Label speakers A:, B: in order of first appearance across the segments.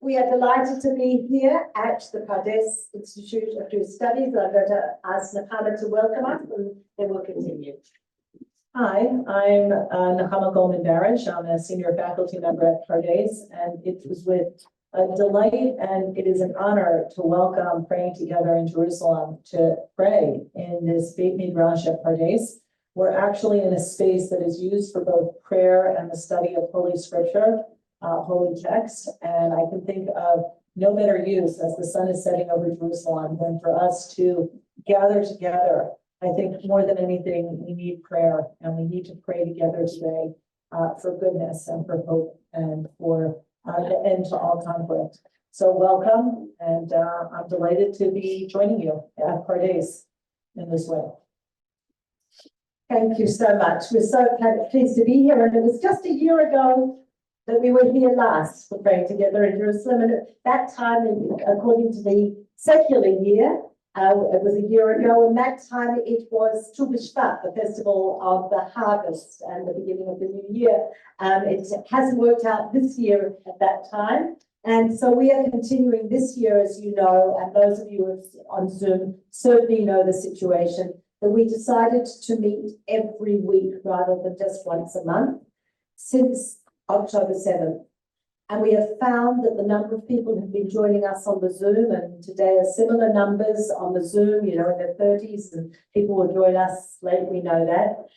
A: We are delighted to be here at the Pardes Institute of Jewish Studies. I'm going to ask Nechama to welcome us and then we'll continue.
B: Hi, I'm Nechama Goldman Barash. I'm a senior faculty member at Pardes, and it was with a delight and it is an honor to welcome Praying Together in Jerusalem to pray in this Beit Midrash at Pardes. We're actually in a space that is used for both prayer and the study of Holy Scripture, holy text, and I can think of no better use as the sun is setting over Jerusalem than for us to gather together. I think more than anything, we need prayer, and we need to pray together today for goodness and for hope and for the end to all conflict. So welcome, and I'm delighted to be joining you at Pardes in this way.
A: Thank you so much. We're so pleased to be here, and it was just a year ago that we were here last for Praying Together in Jerusalem, and at that time, according to the secular year, it was a year ago, and that time it was Tu B'Shvat, the festival of the harvest and the beginning of the new year. It hasn't worked out this year at that time, and so we are continuing this year, as you know, and those of you who are on Zoom certainly know the situation, that we decided to meet every week rather than just once a month since October 7th. And we have found that the number of people who've been joining us on the Zoom, and today are similar numbers on the Zoom, you know, in their 30s, and people will join us late, we know that,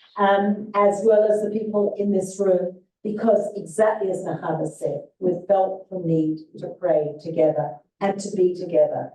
A: as well as the people in this room, because exactly as Nechama said, we've felt the need to pray together and to be together.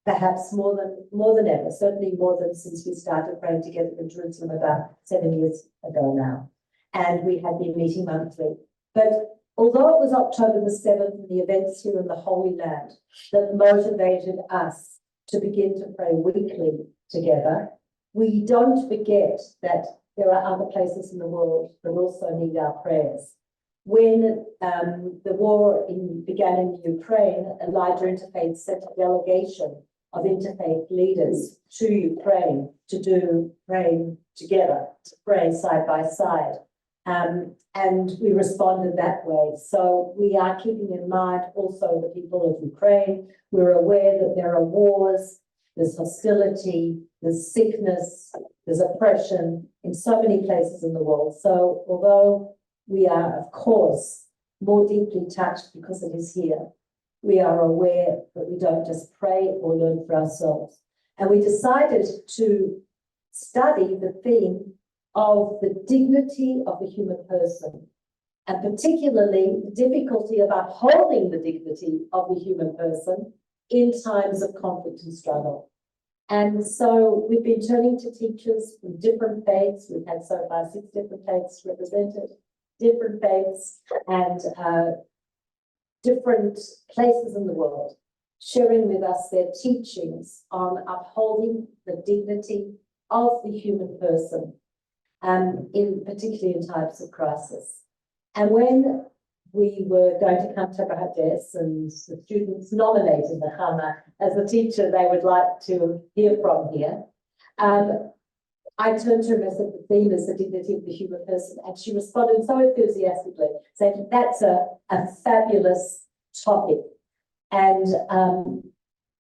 A: Perhaps more than ever, certainly more than since we started praying together in Jerusalem about 7 years ago now. And we had been meeting monthly. But although it was October the 7th and the events here in the Holy Land that motivated us to begin to pray weekly together, we don't forget that there are other places in the world that also need our prayers. When the war began in Ukraine, Elijah Interfaith sent a delegation of interfaith leaders to Ukraine to do praying together, to pray side by side. And we responded that way. So we are keeping in mind also the people of Ukraine. We're aware that there are wars, there's hostility, there's sickness, there's oppression in so many places in the world. So although we are, of course, more deeply touched because it is here, we are aware that we don't just pray or learn for ourselves. And we decided to study the theme of the dignity of the human person, and particularly the difficulty of upholding the dignity of the human person in times of conflict and struggle. And so we've been turning to teachers from different faiths. We've had so far 6 different faiths represented, different faiths and different places in the world, sharing with us their teachings on upholding the dignity of the human person, particularly in times of crisis. And when we were going to come to Pardes and the students nominated Nechama as the teacher they would like to hear from here, I turned to her and said, the theme is the dignity of the human person, and she responded so enthusiastically, saying that's a fabulous topic. And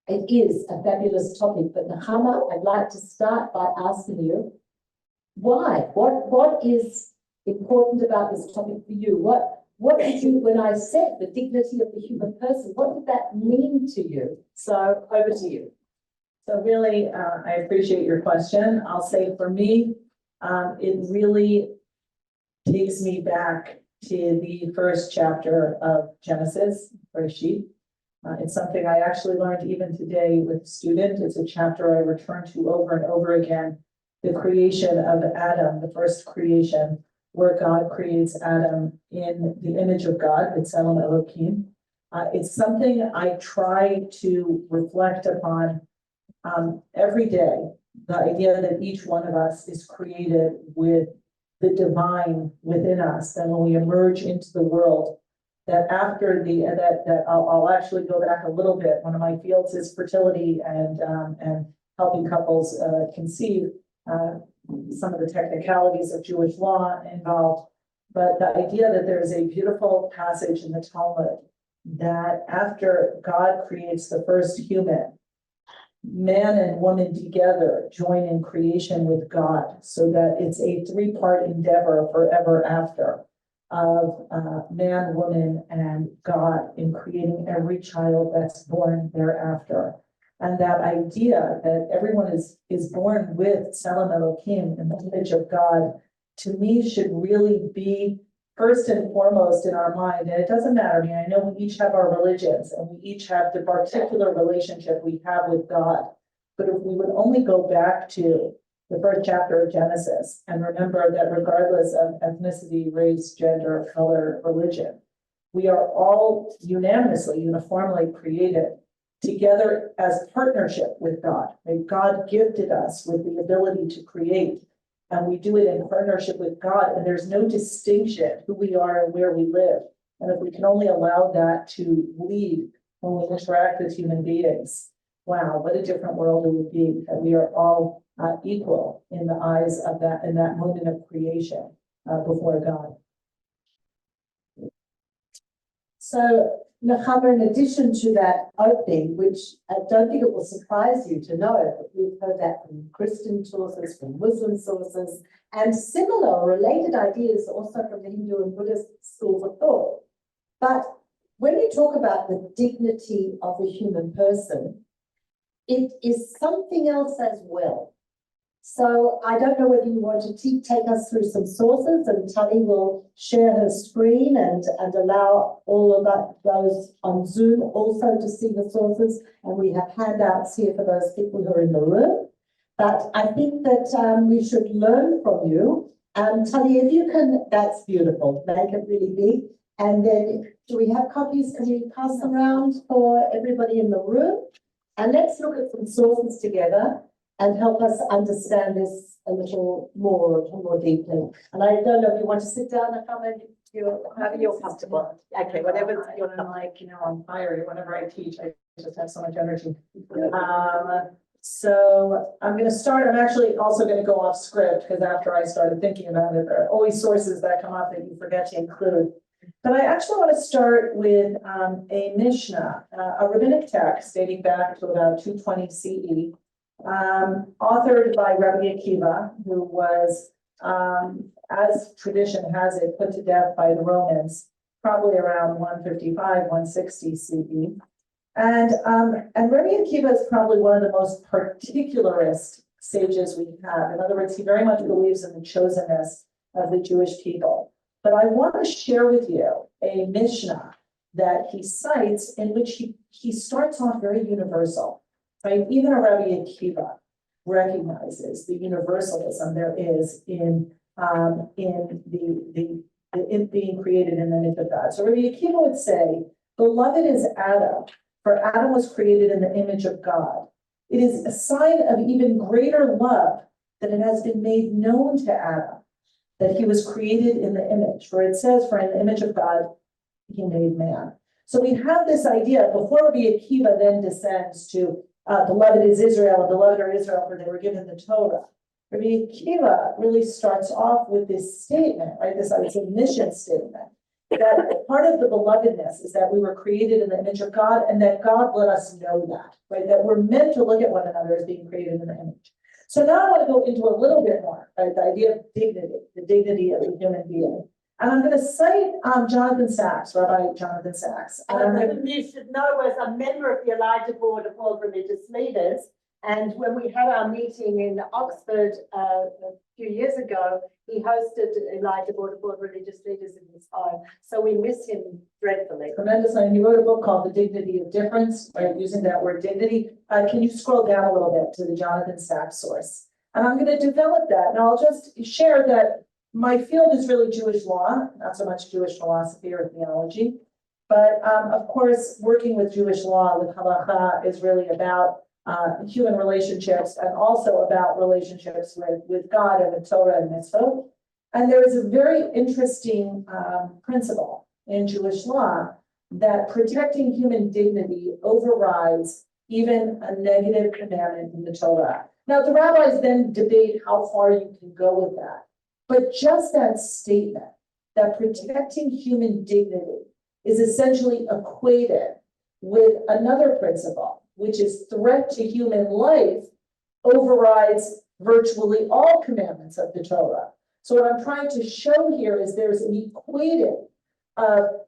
A: it is a fabulous topic, but Nechama, I'd like to start by asking you, why? What is important about this topic for you? What did you, when I said the dignity of the human person, what did that mean to you? So over to you.
B: So really, I appreciate your question. I'll say for me, it really takes me back to the first chapter of Genesis, Bereshit. It's something I actually learned even today with students. It's a chapter I return to over and over again. The creation of Adam, the first creation, where God creates Adam in the image of God, B'Tselem Elohim. It's something I try to reflect upon every day. The idea that each one of us is created with the divine within us, and when we emerge into the world, that after I'll actually go back a little bit. One of my fields is fertility and helping couples conceive. Some of the technicalities of Jewish law involved, but the idea that there is a beautiful passage in the Talmud that after God creates the first human, man and woman together join in creation with God, so that it's a three-part endeavor forever after of man, woman, and God in creating every child that's born thereafter. And that idea that everyone is born with Tselem Elohim in the image of God, to me, should really be first and foremost in our mind. And it doesn't matter. I mean, I know we each have our religions and we each have the particular relationship we have with God. But if we would only go back to the first chapter of Genesis and remember that regardless of ethnicity, race, gender, color, religion, we are all unanimously, uniformly created together as partnership with God. Right? God gifted us with the ability to create, and we do it in partnership with God, and there's no distinction who we are and where we live. And if we can only allow that to lead when we interact with human beings, wow, what a different world it would be, that we are all equal in the eyes of that, in that moment of creation before God.
A: So, Nechama, in addition to that opening, which I don't think it will surprise you to know, but we've heard that from Christian sources, from Muslim sources, and similar related ideas also from the Hindu and Buddhist schools of thought. But when you talk about the dignity of the human person, it is something else as well. So I don't know whether you want to take us through some sources, and Tali will share her screen and allow all of those on Zoom also to see the sources. And we have handouts here for those people who are in the room. But I think that we should learn from you. Tali, if you can, that's beautiful. Make it really big. And then do we have copies? Can we pass them around for everybody in the room? And let's look at some sources together and help us understand this a little more deeply. And I don't know if you want to sit down and come and however you're comfortable. Okay, whatever you're
B: like, I'm fiery whenever I teach. I just have so much energy. So I'm going to start. I'm actually also going to go off script because after I started thinking about it, there are always sources that come up that you forget to include. But I actually want to start with a Mishnah, a rabbinic text dating back to about 220 CE. Authored by Rabbi Akiva, who was, as tradition has it, put to death by the Romans, probably around 155, 160 CE. And Rabbi Akiva is probably one of the most particularist sages we have. In other words, he very much believes in the chosenness of the Jewish people. But I want to share with you a Mishnah that he cites in which he starts off very universal. Right? Even a Rabbi Akiva recognizes the universalism there is in being created in the image of God. So Rabbi Akiva would say, "Beloved is Adam, for Adam was created in the image of God. It is a sign of even greater love that it has been made known to Adam that he was created in the image. For it says, for in the image of God he made man." So we have this idea before Rabbi Akiva then descends to beloved is Israel, and beloved are Israel, for they were given the Torah. Rabbi Akiva really starts off with this statement, right? This mission statement, that part of the belovedness is that we were created in the image of God, and that God let us know that, right? That we're meant to look at one another as being created in the image. So now I want to go into a little bit more, right? The idea of dignity, the dignity of the human being. And I'm going to cite Jonathan Sachs, Rabbi Jonathan Sachs.
A: And you should know, as a member of the Elijah Board of World Religious Leaders, and when we had our meeting in Oxford a few years ago, he hosted Elijah Board of World Religious Leaders in his home. So we miss him dreadfully.
B: Tremendously. And he wrote a book called The Dignity of Difference, right? Using that word dignity. Can you scroll down a little bit to the Jonathan Sachs source? And I'm going to develop that. And I'll just share that my field is really Jewish law, not so much Jewish philosophy or theology. But of course, working with Jewish law, with halakha, is really about human relationships and also about relationships with God and the Torah and mitzvot. And there is a very interesting principle in Jewish law that protecting human dignity overrides even a negative commandment in the Torah. Now, the rabbis then debate how far you can go with that. But just that statement, that protecting human dignity is essentially equated with another principle, which is threat to human life overrides virtually all commandments of the Torah. So what I'm trying to show here is there's an equated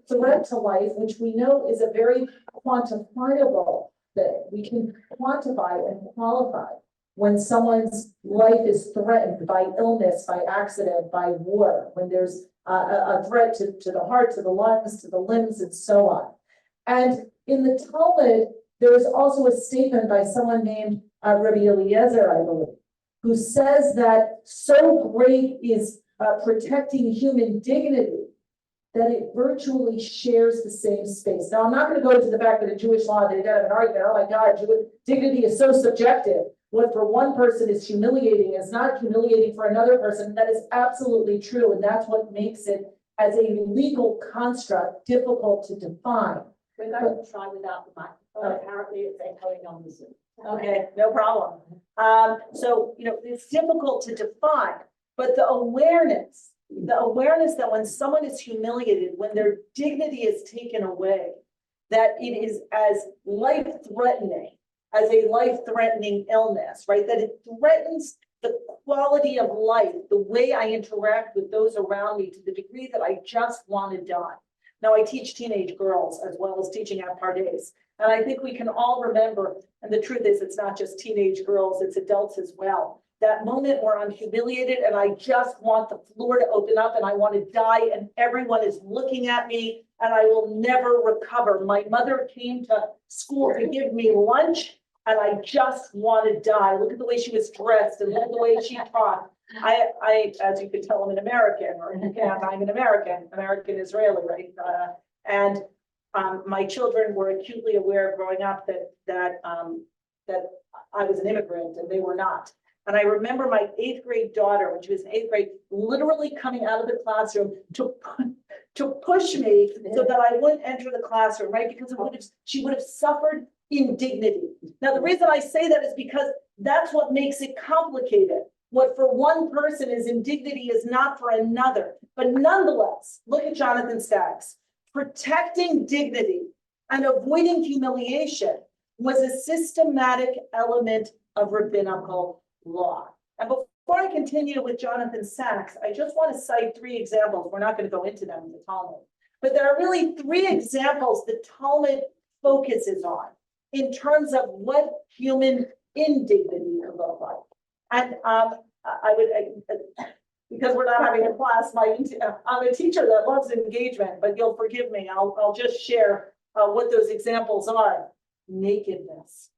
B: threat to life, which we know is a very quantifiable thing. We can quantify and qualify when someone's life is threatened by illness, by accident, by war, when there's a threat to the heart, to the lungs, to the limbs, and so on. And in the Talmud, there is also a statement by someone named Rabbi Eliezer, I believe, who says that so great is protecting human dignity that it virtually shares the same space. Now, I'm not going to go into the fact that in Jewish law, they have an argument, oh my God, Jewish dignity is so subjective. What for one person is humiliating is not humiliating for another person. That is absolutely true. And that's what makes it, as a legal construct, difficult to define.
A: We're going to try without the microphone. Apparently it's echoing on the Zoom.
B: Okay, no problem. So, it's difficult to define, but the awareness that when someone is humiliated, when their dignity is taken away, that it is as life-threatening as a life-threatening illness, right? That it threatens the quality of life, the way I interact with those around me, to the degree that I just want to die. Now, I teach teenage girls as well as teaching at Pardes. And I think we can all remember, and the truth is it's not just teenage girls, it's adults as well. That moment where I'm humiliated and I just want the floor to open up and I want to die and everyone is looking at me and I will never recover. My mother came to school to give me lunch and I just want to die. Look at the way she was dressed and look at the way she taught. I, as you can tell, I'm an American, or you can't, I'm an American Israeli, right? My children were acutely aware growing up that I was an immigrant and they were not. And I remember my 8th grade daughter, when she was in 8th grade, literally coming out of the classroom to push me so that I wouldn't enter the classroom, right? Because she would have suffered indignity. Now, the reason I say that is because that's what makes it complicated. What for one person is indignity is not for another. But nonetheless, look at Jonathan Sacks. Protecting dignity and avoiding humiliation was a systematic element of rabbinical law. And before I continue with Jonathan Sacks, I just want to cite 3 examples. We're not going to go into them in the Talmud, but there are really 3 examples the Talmud focuses on in terms of what human indignity could look like. And I would, because we're not having a class, I'm a teacher that loves engagement, but you'll forgive me. I'll just share what those examples are. Nakedness.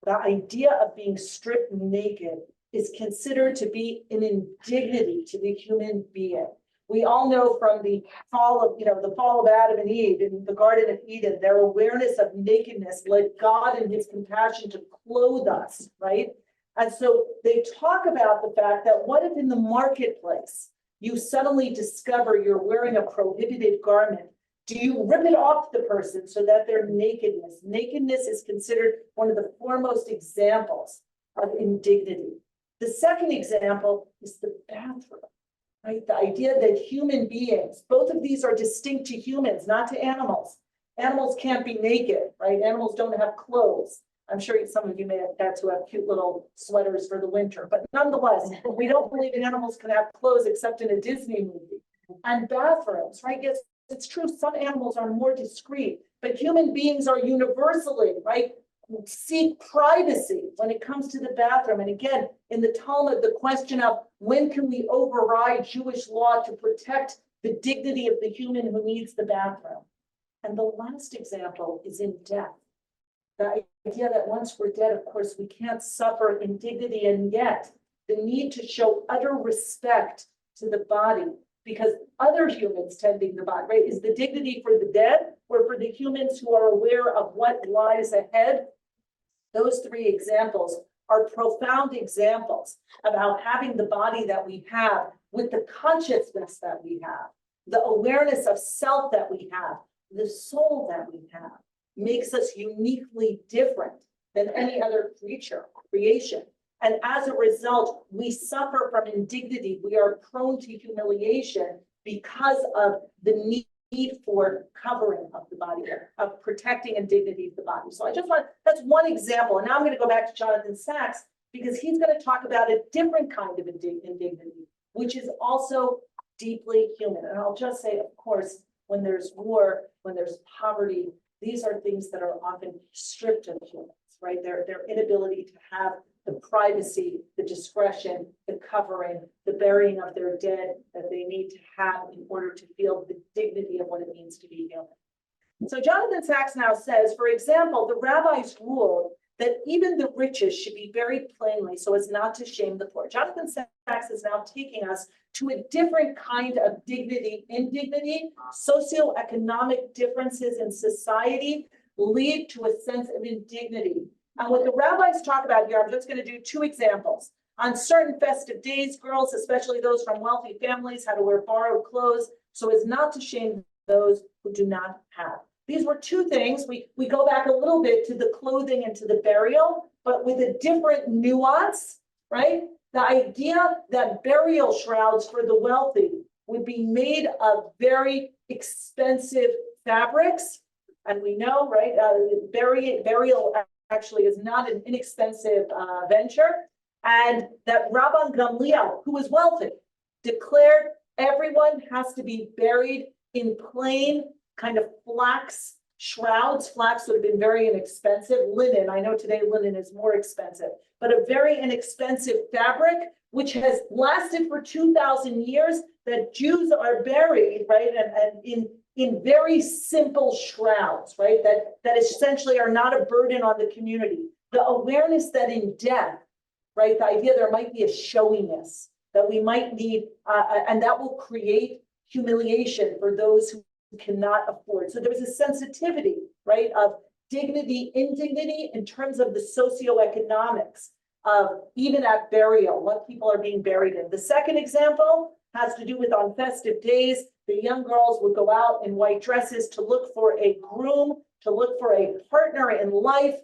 B: The idea of being stripped naked is considered to be an indignity to the human being. We all know from the fall of Adam and Eve in the Garden of Eden, their awareness of nakedness led God in his compassion to clothe us, right? And so they talk about the fact that what if in the marketplace you suddenly discover you're wearing a prohibited garment? Do you rip it off the person so that their nakedness? Nakedness is considered one of the foremost examples of indignity. The second example is the bathroom, right? The idea that human beings, both of these are distinct to humans, not to animals. Animals can't be naked, right? Animals don't have clothes. I'm sure some of you may have pets who have cute little sweaters for the winter, but nonetheless, we don't believe animals can have clothes except in a Disney movie. And bathrooms, right? Yes, it's true, some animals are more discreet, but human beings are universally, right, seek privacy when it comes to the bathroom. And again, in the Talmud, the question of when can we override Jewish law to protect the dignity of the human who needs the bathroom? And the last example is in death. The idea that once we're dead, of course, we can't suffer indignity, and yet the need to show utter respect to the body because other humans tending the body, right? Is the dignity for the dead or for the humans who are aware of what lies ahead? Those 3 examples are profound examples of how having the body that we have with the consciousness that we have, the awareness of self that we have, the soul that we have, makes us uniquely different than any other creation. And as a result, we suffer from indignity. We are prone to humiliation because of the need for covering of the body, of protecting and dignity of the body. So that's one example. And now I'm going to go back to Jonathan Sachs, because he's going to talk about a different kind of indignity, which is also deeply human. And I'll just say, of course, when there's war, when there's poverty, these are things that are often stripped of humans, right? Their inability to have the privacy, the discretion, the covering, the burying of their dead that they need to have in order to feel the dignity of what it means to be human. So Jonathan Sachs now says, for example, the rabbis ruled that even the richest should be buried plainly so as not to shame the poor. Jonathan Sachs is now taking us to a different kind of dignity. Indignity, socioeconomic differences in society lead to a sense of indignity. And what the rabbis talk about here, I'm just going to do two examples. On certain festive days, girls, especially those from wealthy families, had to wear borrowed clothes so as not to shame those who do not have. These were two things. We go back a little bit to the clothing and to the burial, but with a different nuance, right? The idea that burial shrouds for the wealthy would be made of very expensive fabrics. And we know, right, burial actually is not an inexpensive venture. And that Rabban Gamliel, who was wealthy, declared everyone has to be buried in plain kind of flax shrouds. Flax would have been very inexpensive. Linen, I know today linen is more expensive, but a very inexpensive fabric, which has lasted for 2,000 years, that Jews are buried, right, and in very simple shrouds, right, that essentially are not a burden on the community. The awareness that in death, right, the idea there might be a showiness, that we might need, and that will create humiliation for those who cannot afford. So there's a sensitivity, right, of dignity, indignity in terms of the socioeconomics of even at burial, what people are being buried in. The second example has to do with on festive days, the young girls would go out in white dresses to look for a groom, to look for a partner in life,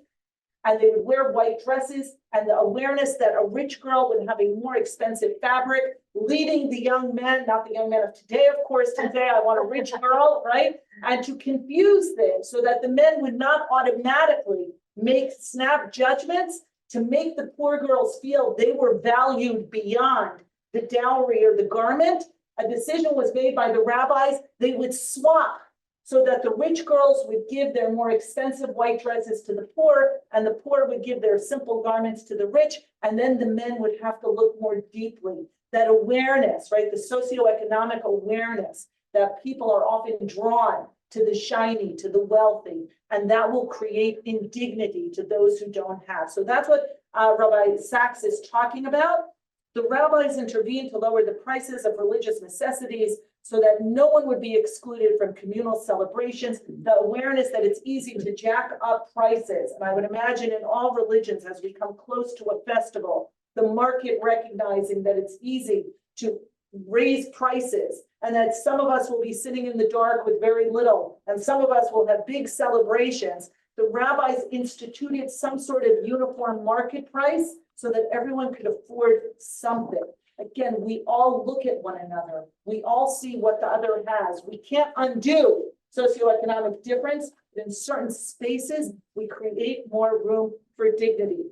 B: and they would wear white dresses, and the awareness that a rich girl would have a more expensive fabric, leading the young men, not the young men of today, of course, today I want a rich girl, right? And to confuse things so that the men would not automatically make snap judgments to make the poor girls feel they were valued beyond the dowry or the garment. A decision was made by the rabbis, they would swap so that the rich girls would give their more expensive white dresses to the poor, and the poor would give their simple garments to the rich, and then the men would have to look more deeply. That awareness, right, the socioeconomic awareness that people are often drawn to the shiny, to the wealthy, and that will create indignity to those who don't have. So that's what Rabbi Sachs is talking about. The rabbis intervened to lower the prices of religious necessities so that no one would be excluded from communal celebrations. The awareness that it's easy to jack up prices. And I would imagine in all religions, as we come close to a festival, the market recognizing that it's easy to raise prices and that some of us will be sitting in the dark with very little and some of us will have big celebrations. The rabbis instituted some sort of uniform market price so that everyone could afford something. Again, we all look at one another. We all see what the other has. We can't undo socioeconomic difference, but in certain spaces, we create more room for dignity.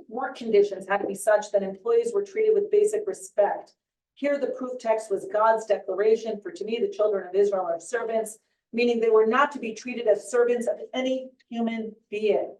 B: Work conditions had to be such that employees were treated with basic respect. Here, the proof text was God's declaration, for to me, the children of Israel are servants, meaning they were not to be treated as servants of any human being.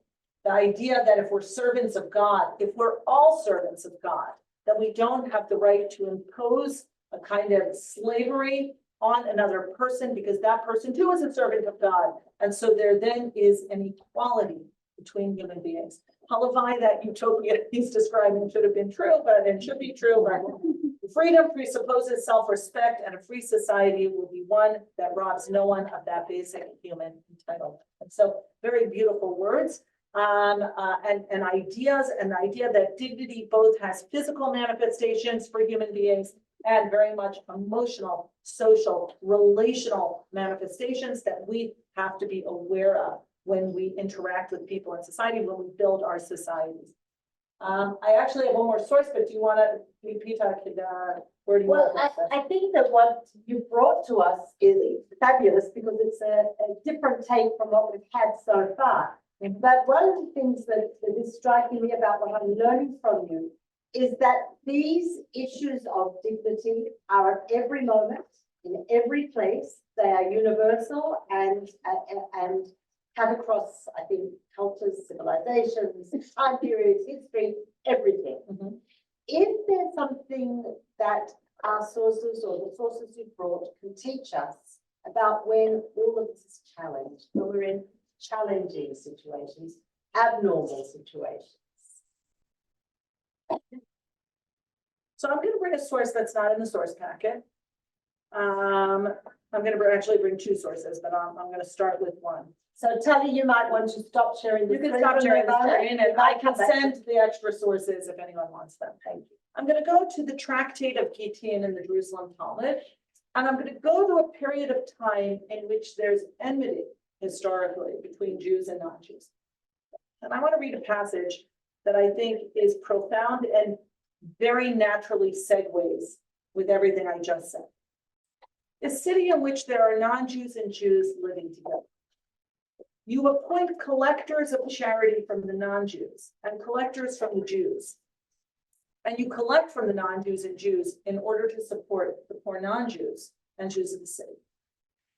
B: The idea that if we're servants of God, if we're all servants of God, that we don't have the right to impose a kind of slavery on another person because that person too is a servant of God. And so there then is an equality between human beings. Halavai, that utopia he's describing should have been true, but it should be true. But freedom presupposes self-respect, and a free society will be one that robs no one of that basic human entitlement. And so very beautiful words. And ideas, and the idea that dignity both has physical manifestations for human beings and very much emotional, social, relational manifestations that we have to be aware of when we interact with people in society, when we build our societies. I actually have one more source, but do you want to, Peta, where do you
A: Well,
B: want to
A: I think that what you brought to us is fabulous because it's a different take from what we've had so far. But one of the things that is striking me about what I'm learning from you is that these issues of dignity are at every moment, in every place. They are universal and cut across, I think, cultures, civilizations, time periods, history, everything.
B: Mm-hmm.
A: If there's something that our sources or the sources you brought can teach us about when all of this is challenged, when we're in challenging situations, abnormal situations.
B: So I'm going to bring a source that's not in the source packet. I'm going to actually bring two sources, but I'm going to start with one.
A: So Tali, you might want to stop sharing the
B: You can
A: screen
B: stop
A: for a
B: sharing the
A: moment.
B: screen and I can send the extra sources if anyone wants them. Thank you. I'm going to go to the tractate of Gittin in the Jerusalem Talmud, and I'm going to go to a period of time in which there's enmity historically between Jews and non-Jews. And I want to read a passage that I think is profound and very naturally segues with everything I just said. A city in which there are non-Jews and Jews living together. You appoint collectors of charity from the non-Jews and collectors from the Jews. And you collect from the non-Jews and Jews in order to support the poor non-Jews and Jews of the city.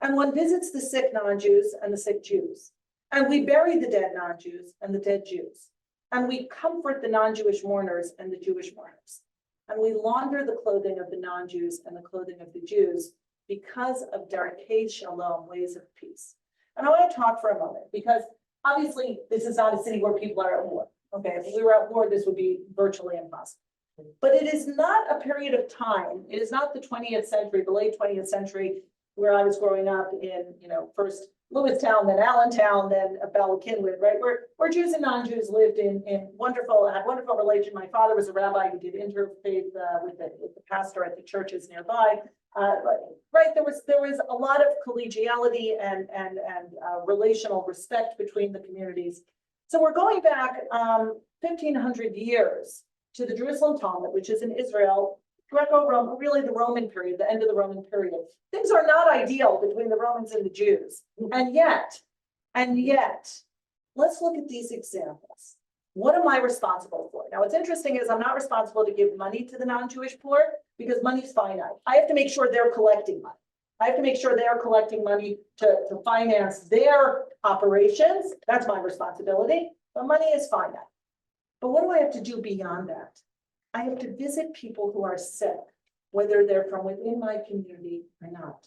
B: And one visits the sick non-Jews and the sick Jews. And we bury the dead non-Jews and the dead Jews. And we comfort the non-Jewish mourners and the Jewish mourners. And we launder the clothing of the non-Jews and the clothing of the Jews because of Darkei Shalom, ways of peace. And I want to talk for a moment because obviously this is not a city where people are at war. Okay, if we were at war, this would be virtually impossible. But it is not a period of time. It is not the 20th century, the late 20th century, where I was growing up in, first Lewistown, then Allentown, then Bala Cynwyd, right? Where Jews and non-Jews lived had wonderful relation. My father was a rabbi who did interfaith with the pastor at the churches nearby. Right, there was a lot of collegiality and relational respect between the communities. So we're going back 1,500 years to the Jerusalem Talmud, which is in Israel, Greco-Roman, really the Roman period, the end of the Roman period. Things are not ideal between the Romans and the Jews. And yet, let's look at these examples. What am I responsible for? Now, what's interesting is I'm not responsible to give money to the non-Jewish poor because money's finite. I have to make sure they're collecting money. I have to make sure they're collecting money to finance their operations. That's my responsibility, but money is finite. But what do I have to do beyond that? I have to visit people who are sick, whether they're from within my community or not.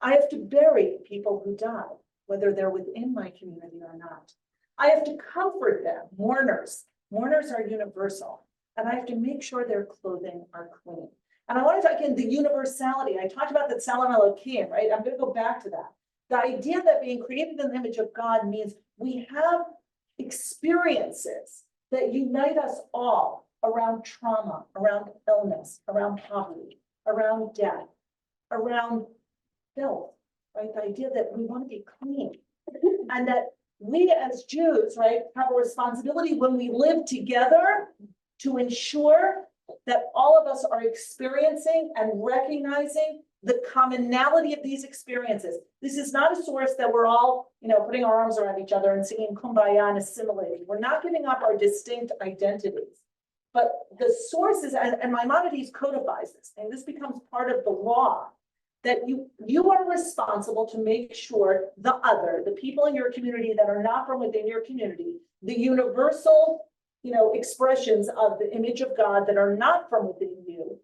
B: I have to bury people who die, whether they're within my community or not. I have to comfort them, mourners. Mourners are universal. And I have to make sure their clothing are clean. And I want to talk again, the universality. I talked about the Tselem Elokim, right? I'm going to go back to that. The idea that being created in the image of God means we have experiences that unite us all around trauma, around illness, around poverty, around death, around filth, right? The idea that we want to be clean and that we as Jews, right, have a responsibility when we live together to ensure that all of us are experiencing and recognizing the commonality of these experiences. This is not a source that we're all, putting our arms around each other and singing Kumbaya and assimilating. We're not giving up our distinct identities. But the sources, and Maimonides codifies this, and this becomes part of the law, that you are responsible to make sure the other, the people in your community that are not from within your community, the universal, expressions of the image of God that are not from within you,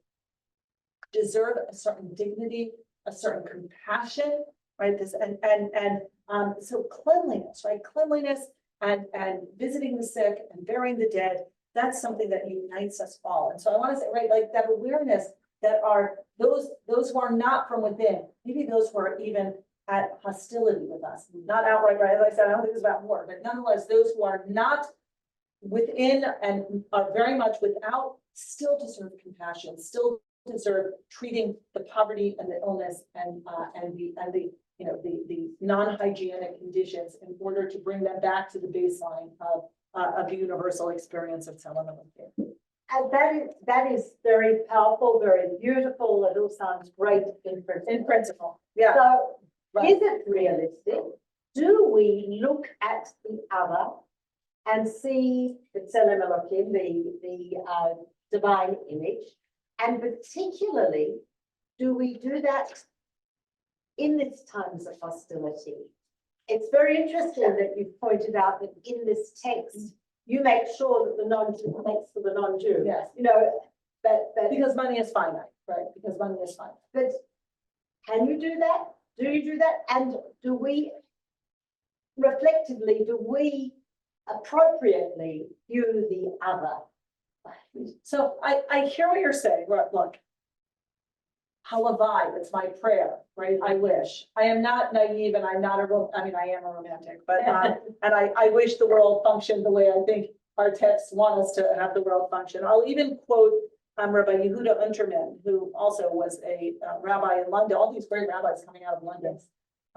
B: deserve a certain dignity, a certain compassion, right? So cleanliness, right? Cleanliness and visiting the sick and burying the dead, that's something that unites us all. And so I want to say, right, like that awareness that are those who are not from within, maybe those who are even at hostility with us, not outright, right? As I said, I don't think it's about war, but nonetheless, those who are not within and are very much without still deserve compassion, still deserve treating the poverty and the illness and the non-hygienic conditions in order to bring them back to the baseline of of the universal experience of Tzelem Elokim.
A: And that is very powerful, very beautiful. It all sounds great in principle.
B: In principle, yeah.
A: So
B: Right.
A: is it realistic? Do we look at the other and see the Tzelem Elokim, the divine image? And particularly, do we do that in these times of hostility? It's very interesting that you've pointed out that in this text, you make sure that the non-Jew makes for the non-Jew.
B: Yes.
A: You know, that
B: Because money is finite, right? Because money is finite.
A: but can you do that? Do you do that? And do we, reflectively, do we appropriately view the other?
B: So I hear what you're saying. Look, halavai, it's my prayer, right? I wish. I am not naive and I'm not I am a romantic, but, and I wish the world functioned the way I think our texts want us to have the world function. I'll even quote Rabbi Yehuda Unterman, who also was a rabbi in London, all these great rabbis coming out of London.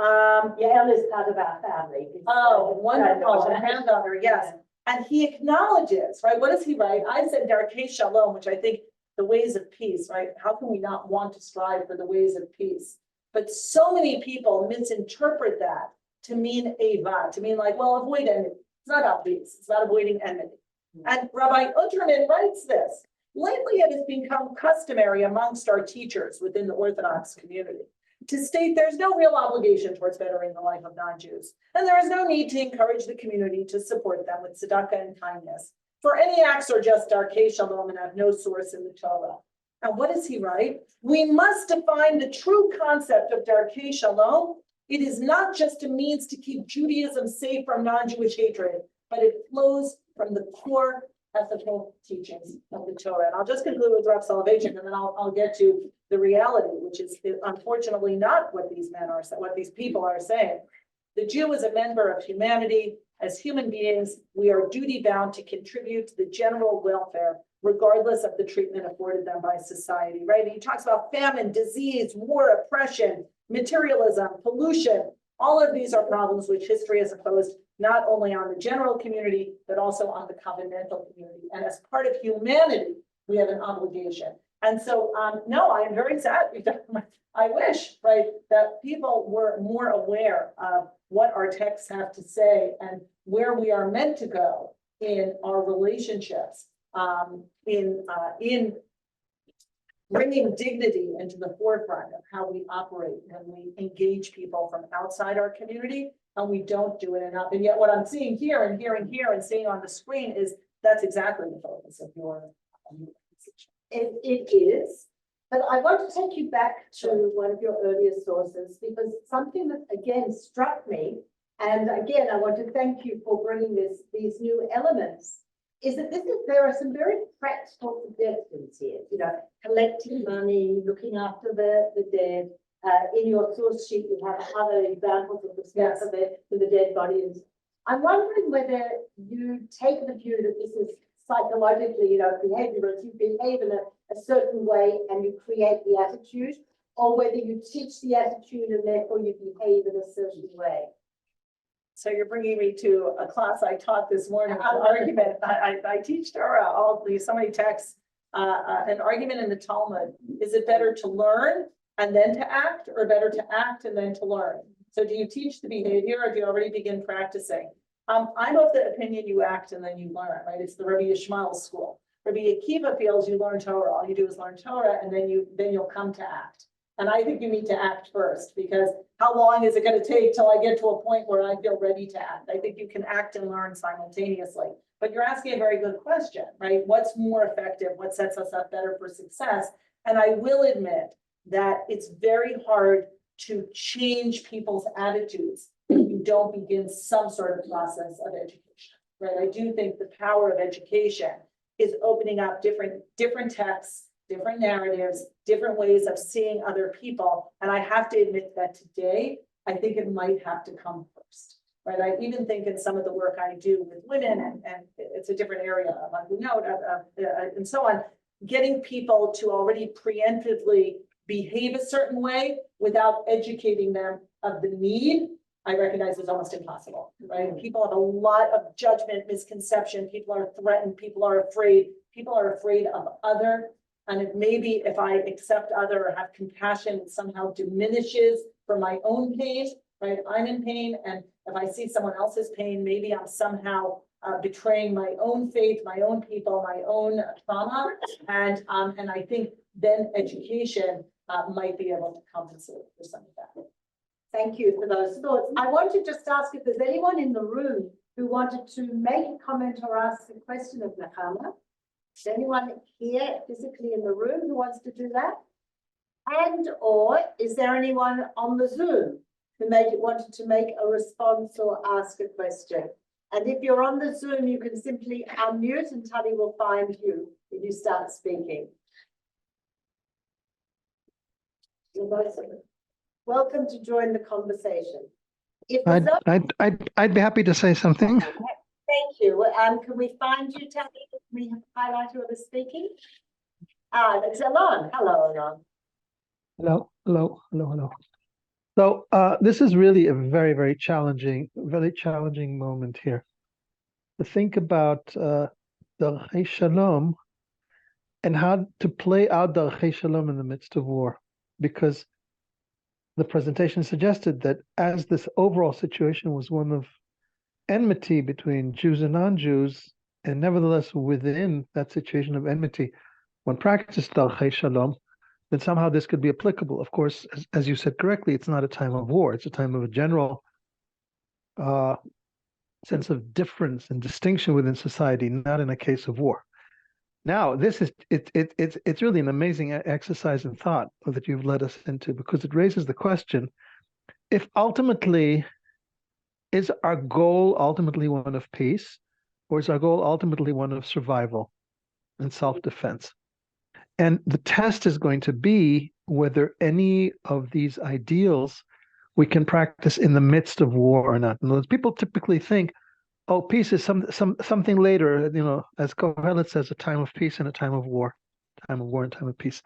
A: Yael is part of our family.
B: Oh, wonderful, my granddaughter, yes. And he acknowledges, right? What does he write? I said Darkei Shalom, which I think the ways of peace, right? How can we not want to strive for the ways of peace? But so many people misinterpret that to mean ava, to mean like, well, avoid enmity. It's not about peace, it's about avoiding enmity. And Rabbi Unterman writes this. Lately, it has become customary amongst our teachers within the Orthodox community to state there's no real obligation towards bettering the life of non-Jews, and there is no need to encourage the community to support them with tzedakah and kindness. For any acts are just darkei shalom and have no source in the Torah. And what does he write? We must define the true concept of darkei shalom. It is not just a means to keep Judaism safe from non-Jewish hatred, but it flows from the core ethical teachings of the Torah. And I'll just conclude with Rav Soloveitchik, and then I'll get to the reality, which is unfortunately not what these men are, what these people are saying. The Jew is a member of humanity. As human beings, we are duty bound to contribute to the general welfare, regardless of the treatment afforded them by society, right? And he talks about famine, disease, war, oppression, materialism, pollution. All of these are problems which history has imposed not only on the general community, but also on the covenantal community. And as part of humanity, we have an obligation. And so, no, I am very sad. I wish, right, that people were more aware of what our texts have to say and where we are meant to go in our relationships, in bringing dignity into the forefront of how we operate when we engage people from outside our community, and we don't do it enough. And yet what I'm seeing here and hearing here and seeing on the screen is that's exactly the focus of your message.
A: It is, but I want to take you back to one of your earlier sources, because something that again struck me, and again, I want to thank you for bringing these new elements, is that there are some very practical suggestions here, you know, collecting money, looking after the dead. In your source sheet, you have other examples of the steps of it for the dead bodies. I'm wondering whether you take the view that this is psychologically, you know, behaviorist, you behave in a certain way and you create the attitude, or whether you teach the attitude and therefore you behave in a certain way.
B: So you're bringing me to a class I taught this morning, an argument. I teach Torah, so many texts, an argument in the Talmud. Is it better to learn and then to act, or better to act and then to learn? So do you teach the behavior, or do you already begin practicing? I'm of the opinion you act and then you learn, right? It's the Rabbi Yishmael school. Rabbi Akiva feels you learn Torah. All you do is learn Torah, and then you'll come to act. And I think you need to act first, because how long is it going to take till I get to a point where I feel ready to act? I think you can act and learn simultaneously. But you're asking a very good question, right? What's more effective? What sets us up better for success? And I will admit that it's very hard to change people's attitudes if you don't begin some sort of process of education, right? I do think the power of education is opening up different texts, different narratives, different ways of seeing other people. And I have to admit that today, I think it might have to come first, right? I even think in some of the work I do with women, and it's a different area of and so on, getting people to already preemptively behave a certain way without educating them of the need
C: I recognize is almost impossible, right? People have a lot of judgment, misconception, people are threatened, people are afraid of other. And if I accept other or have compassion, it somehow diminishes from my own pain, right? I'm in pain, and if I see someone else's pain, maybe I'm somehow betraying my own faith, my own people, my own trauma. And I think then education might be able to compensate for some of that.
A: Thank you for those thoughts. I want to just ask if there's anyone in the room who wanted to make a comment or ask a question of Nechama. Is anyone here physically in the room who wants to do that? And or is there anyone on the Zoom who wanted to make a response or ask a question? And if you're on the Zoom, you can simply unmute and Tali will find you if you start speaking. You're most welcome to join the conversation. If
D: I'd be happy to say something.
A: Thank you. Can we find you, Tali? Can we highlight who is speaking? It's Alon. Hello, Alon.
D: Hello. So this is really a very challenging moment here. To think about Darchei Shalom and how to play out Darchei Shalom in the midst of war, because the presentation suggested that as this overall situation was one of enmity between Jews and non-Jews, and nevertheless within that situation of enmity, one practiced Darchei Shalom, then somehow this could be applicable. Of course, as you said correctly, it's not a time of war. It's a time of a general sense of difference and distinction within society, not in a case of war. Now, it's really an amazing exercise in thought that you've led us into, because it raises the question, if ultimately, is our goal ultimately one of peace, or is our goal ultimately one of survival and self-defense? And the test is going to be whether any of these ideals we can practice in the midst of war or not. In other words, people typically think, oh, peace is something later, as Kohelet says, a time of peace and a time of war and time of peace.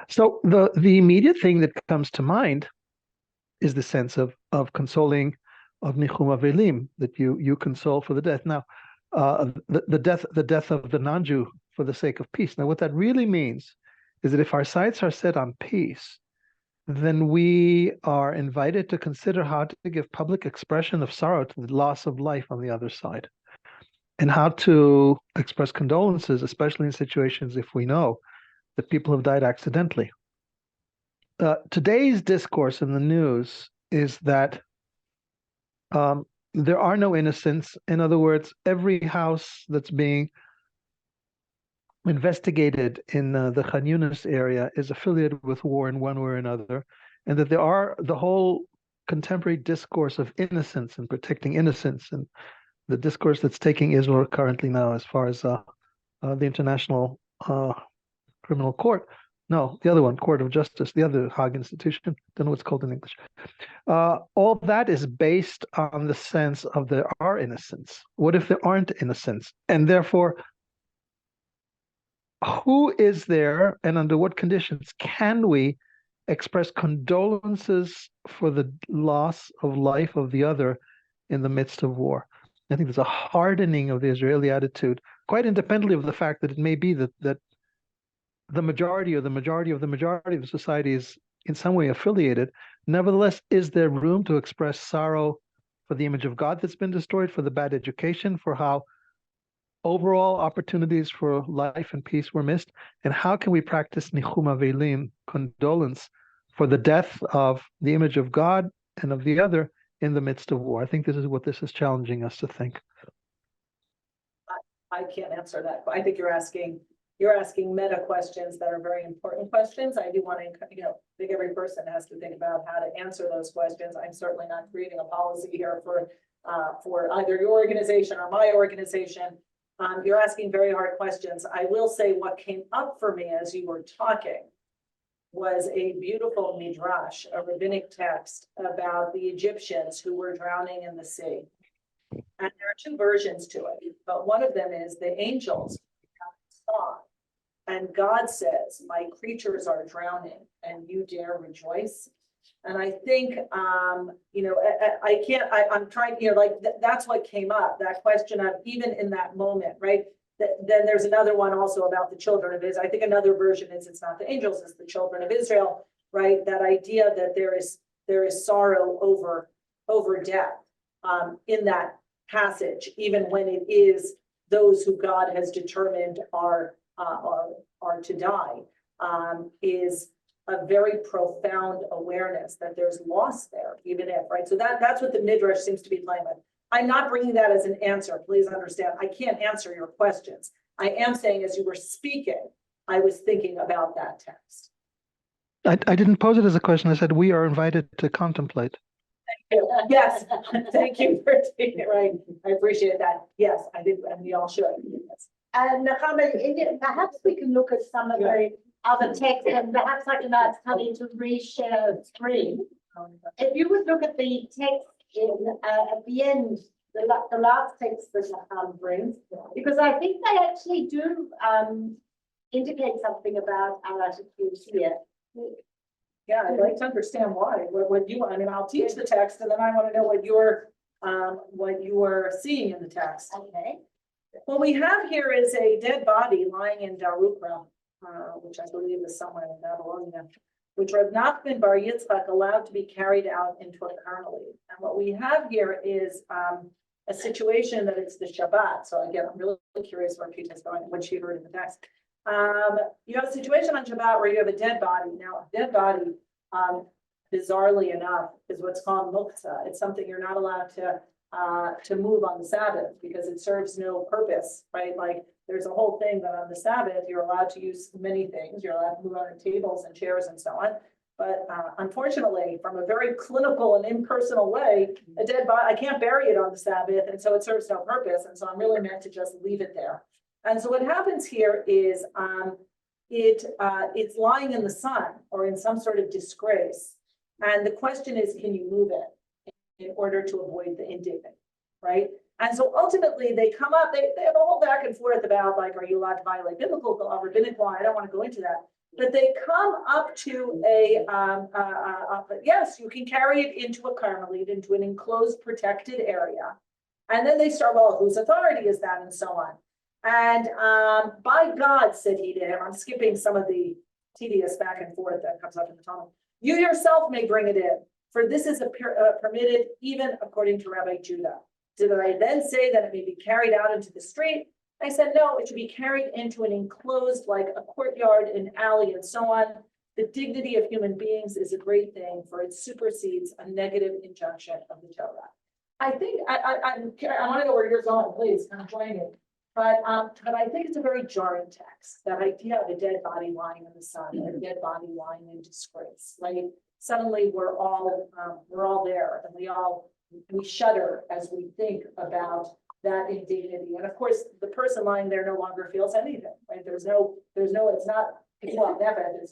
D: So the immediate thing that comes to mind is the sense of consoling, of nichum avelim, that you console for the death. Now, the death of the non-Jew for the sake of peace. Now, what that really means is that if our sights are set on peace, then we are invited to consider how to give public expression of sorrow to the loss of life on the other side, and how to express condolences, especially in situations if we know that people have died accidentally. Today's discourse in the news is that there are no innocents. In other words, every house that's being investigated in the Khan Yunis area is affiliated with war in one way or another, and that the whole contemporary discourse of innocence and protecting innocence, and the discourse that's taking Israel currently now as far as the International Criminal Court, no, the other one, Court of Justice, the other Hague institution, don't know what's called in English. All that is based on the sense of there are innocents. What if there aren't innocents? And therefore, who is there and under what conditions can we express condolences for the loss of life of the other in the midst of war? I think there's a hardening of the Israeli attitude, quite independently of the fact that it may be that the majority of the society is in some way affiliated. Nevertheless, is there room to express sorrow for the image of God that's been destroyed, for the bad education, for how overall opportunities for life and peace were missed? And how can we practice nichum avelim, condolence, for the death of the image of God and of the other in the midst of war? I think this is what this is challenging us to think.
B: I can't answer that. I think you're asking meta questions that are very important questions. I do want to, I think every person has to think about how to answer those questions. I'm certainly not creating a policy here for either your organization or my organization. You're asking very hard questions. I will say what came up for me as you were talking was a beautiful midrash, a rabbinic text about the Egyptians who were drowning in the sea. And there are two versions to it, but one of them is the angels saw, and God says, my creatures are drowning and you dare rejoice.
C: And I think, I'm trying, that's what came up, that question of even in that moment, right? Then there's another one also about the children of Israel. I think another version is it's not the angels, it's the children of Israel, right? That idea that there is sorrow over death in that passage, even when it is those who God has determined are to die, is a very profound awareness that there's loss there, even if, right? So that's what the Midrash seems to be playing with. I'm not bringing that as an answer. Please understand, I can't answer your questions. I am saying as you were speaking, I was thinking about that text.
D: I didn't pose it as a question. I said we are invited to contemplate.
C: Yes, thank you for taking it right. I appreciate that. Yes, I did, and we all should. Yes.
A: And Nechama, perhaps we can look at some of the other texts, and perhaps I can ask Honey to reshare the screen. If you would look at the text at the end, the last text that Nechama brings, because I think they actually do indicate something about our attitudes here.
C: Yeah, I'd like to understand why. What you, I mean, I'll teach the text, and then I want to know what you are seeing in the text.
A: Okay.
C: What we have here is a dead body lying in Darukra, which I believe is somewhere in Babylonia, which Rav Nachman Bar Yitzchak allowed to be carried out into a carmelite. And what we have here is a situation that it's the Shabbat. So again, I'm really curious where Peta is going, what she heard in the text. You have a situation on Shabbat where you have a dead body. Now, a dead body, bizarrely enough, is what's called muktzah. It's something you're not allowed to move on the Sabbath because it serves no purpose, right? Like there's a whole thing that on the Sabbath, you're allowed to use many things. You're allowed to move on tables and chairs and so on. But unfortunately, from a very clinical and impersonal way, a dead body, I can't bury it on the Sabbath, and so it serves no purpose. And so I'm really meant to just leave it there. And so what happens here is it's lying in the sun or in some sort of disgrace. And the question is, can you move it in order to avoid the indignity, right? And so ultimately they come up, they have a whole back and forth about like, are you allowed to violate biblical law, rabbinic law? I don't want to go into that. But they come up to yes, you can carry it into a carmelite, into an enclosed protected area. And then they start, well, whose authority is that and so on. And by God, said he to him, I'm skipping some of the tedious back and forth that comes up in the Talmud. You yourself may bring it in, for this is permitted even according to Rabbi Judah. Did I then say that it may be carried out into the street? I said, no, it should be carried into an enclosed, like a courtyard, an alley, and so on. The dignity of human beings is a great thing, for it supersedes a negative injunction of the Torah. I think, I want to know where you're going, please, kind of join me. But I think it's a very jarring text, that idea of a dead body lying in the sun, a dead body lying in disgrace, right? Suddenly we're all there, and we shudder as we think about that indignity. And of course, the person lying there no longer feels anything, right? It's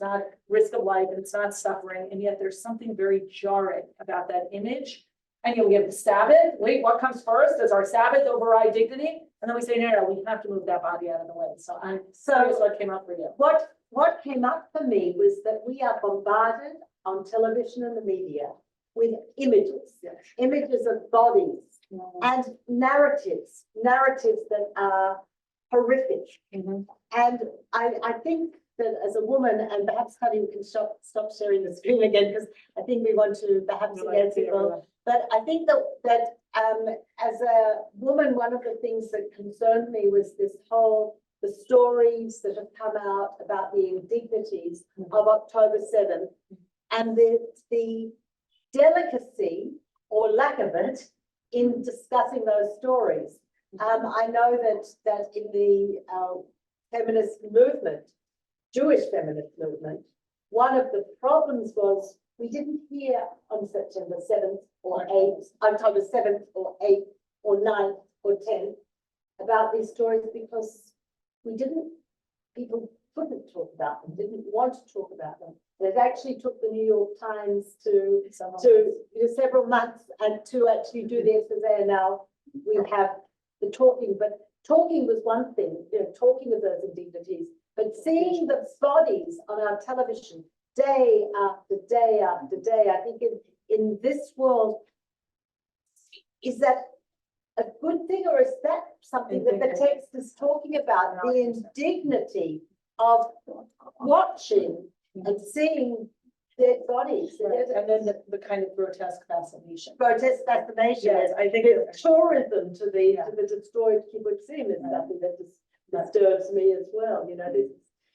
C: not risk of life, and it's not suffering, and yet there's something very jarring about that image. And we have the Sabbath. Wait, what comes first? Does our Sabbath override dignity? And then we say, no, we have to move that body out of the way. So I'm curious what came up for you.
A: What came up for me was that we are bombarded on television and the media with images, images of bodies and narratives that are horrific. Mm-hmm. And I think that as a woman, and perhaps Honey, we can stop sharing the screen again, because I think we want to perhaps get people. But I think that as a woman, one of the things that concerned me was the stories that have come out about the indignities of October 7th and the delicacy or lack of it in discussing those stories. I know that in the feminist movement, Jewish feminist movement, one of the problems was we didn't hear on September 7th or 8th, October 7th or 8th or 9th or 10th about these stories because people couldn't talk about them, didn't want to talk about them. And it actually took the New York Times to several months and to actually do the expose. And now we have the talking, but talking was one thing, talking of those indignities, but seeing the bodies on our television, day after day after day. I think in this world, is that a good thing, or is that something that the text is talking about? The indignity of watching and seeing dead bodies.
B: Right, and then the kind of grotesque fascination.
A: Grotesque fascination.
B: Yes, I think
A: The tourism to the destroyed kibbutzim is
B: Yeah.
A: something that disturbs me as well. You know,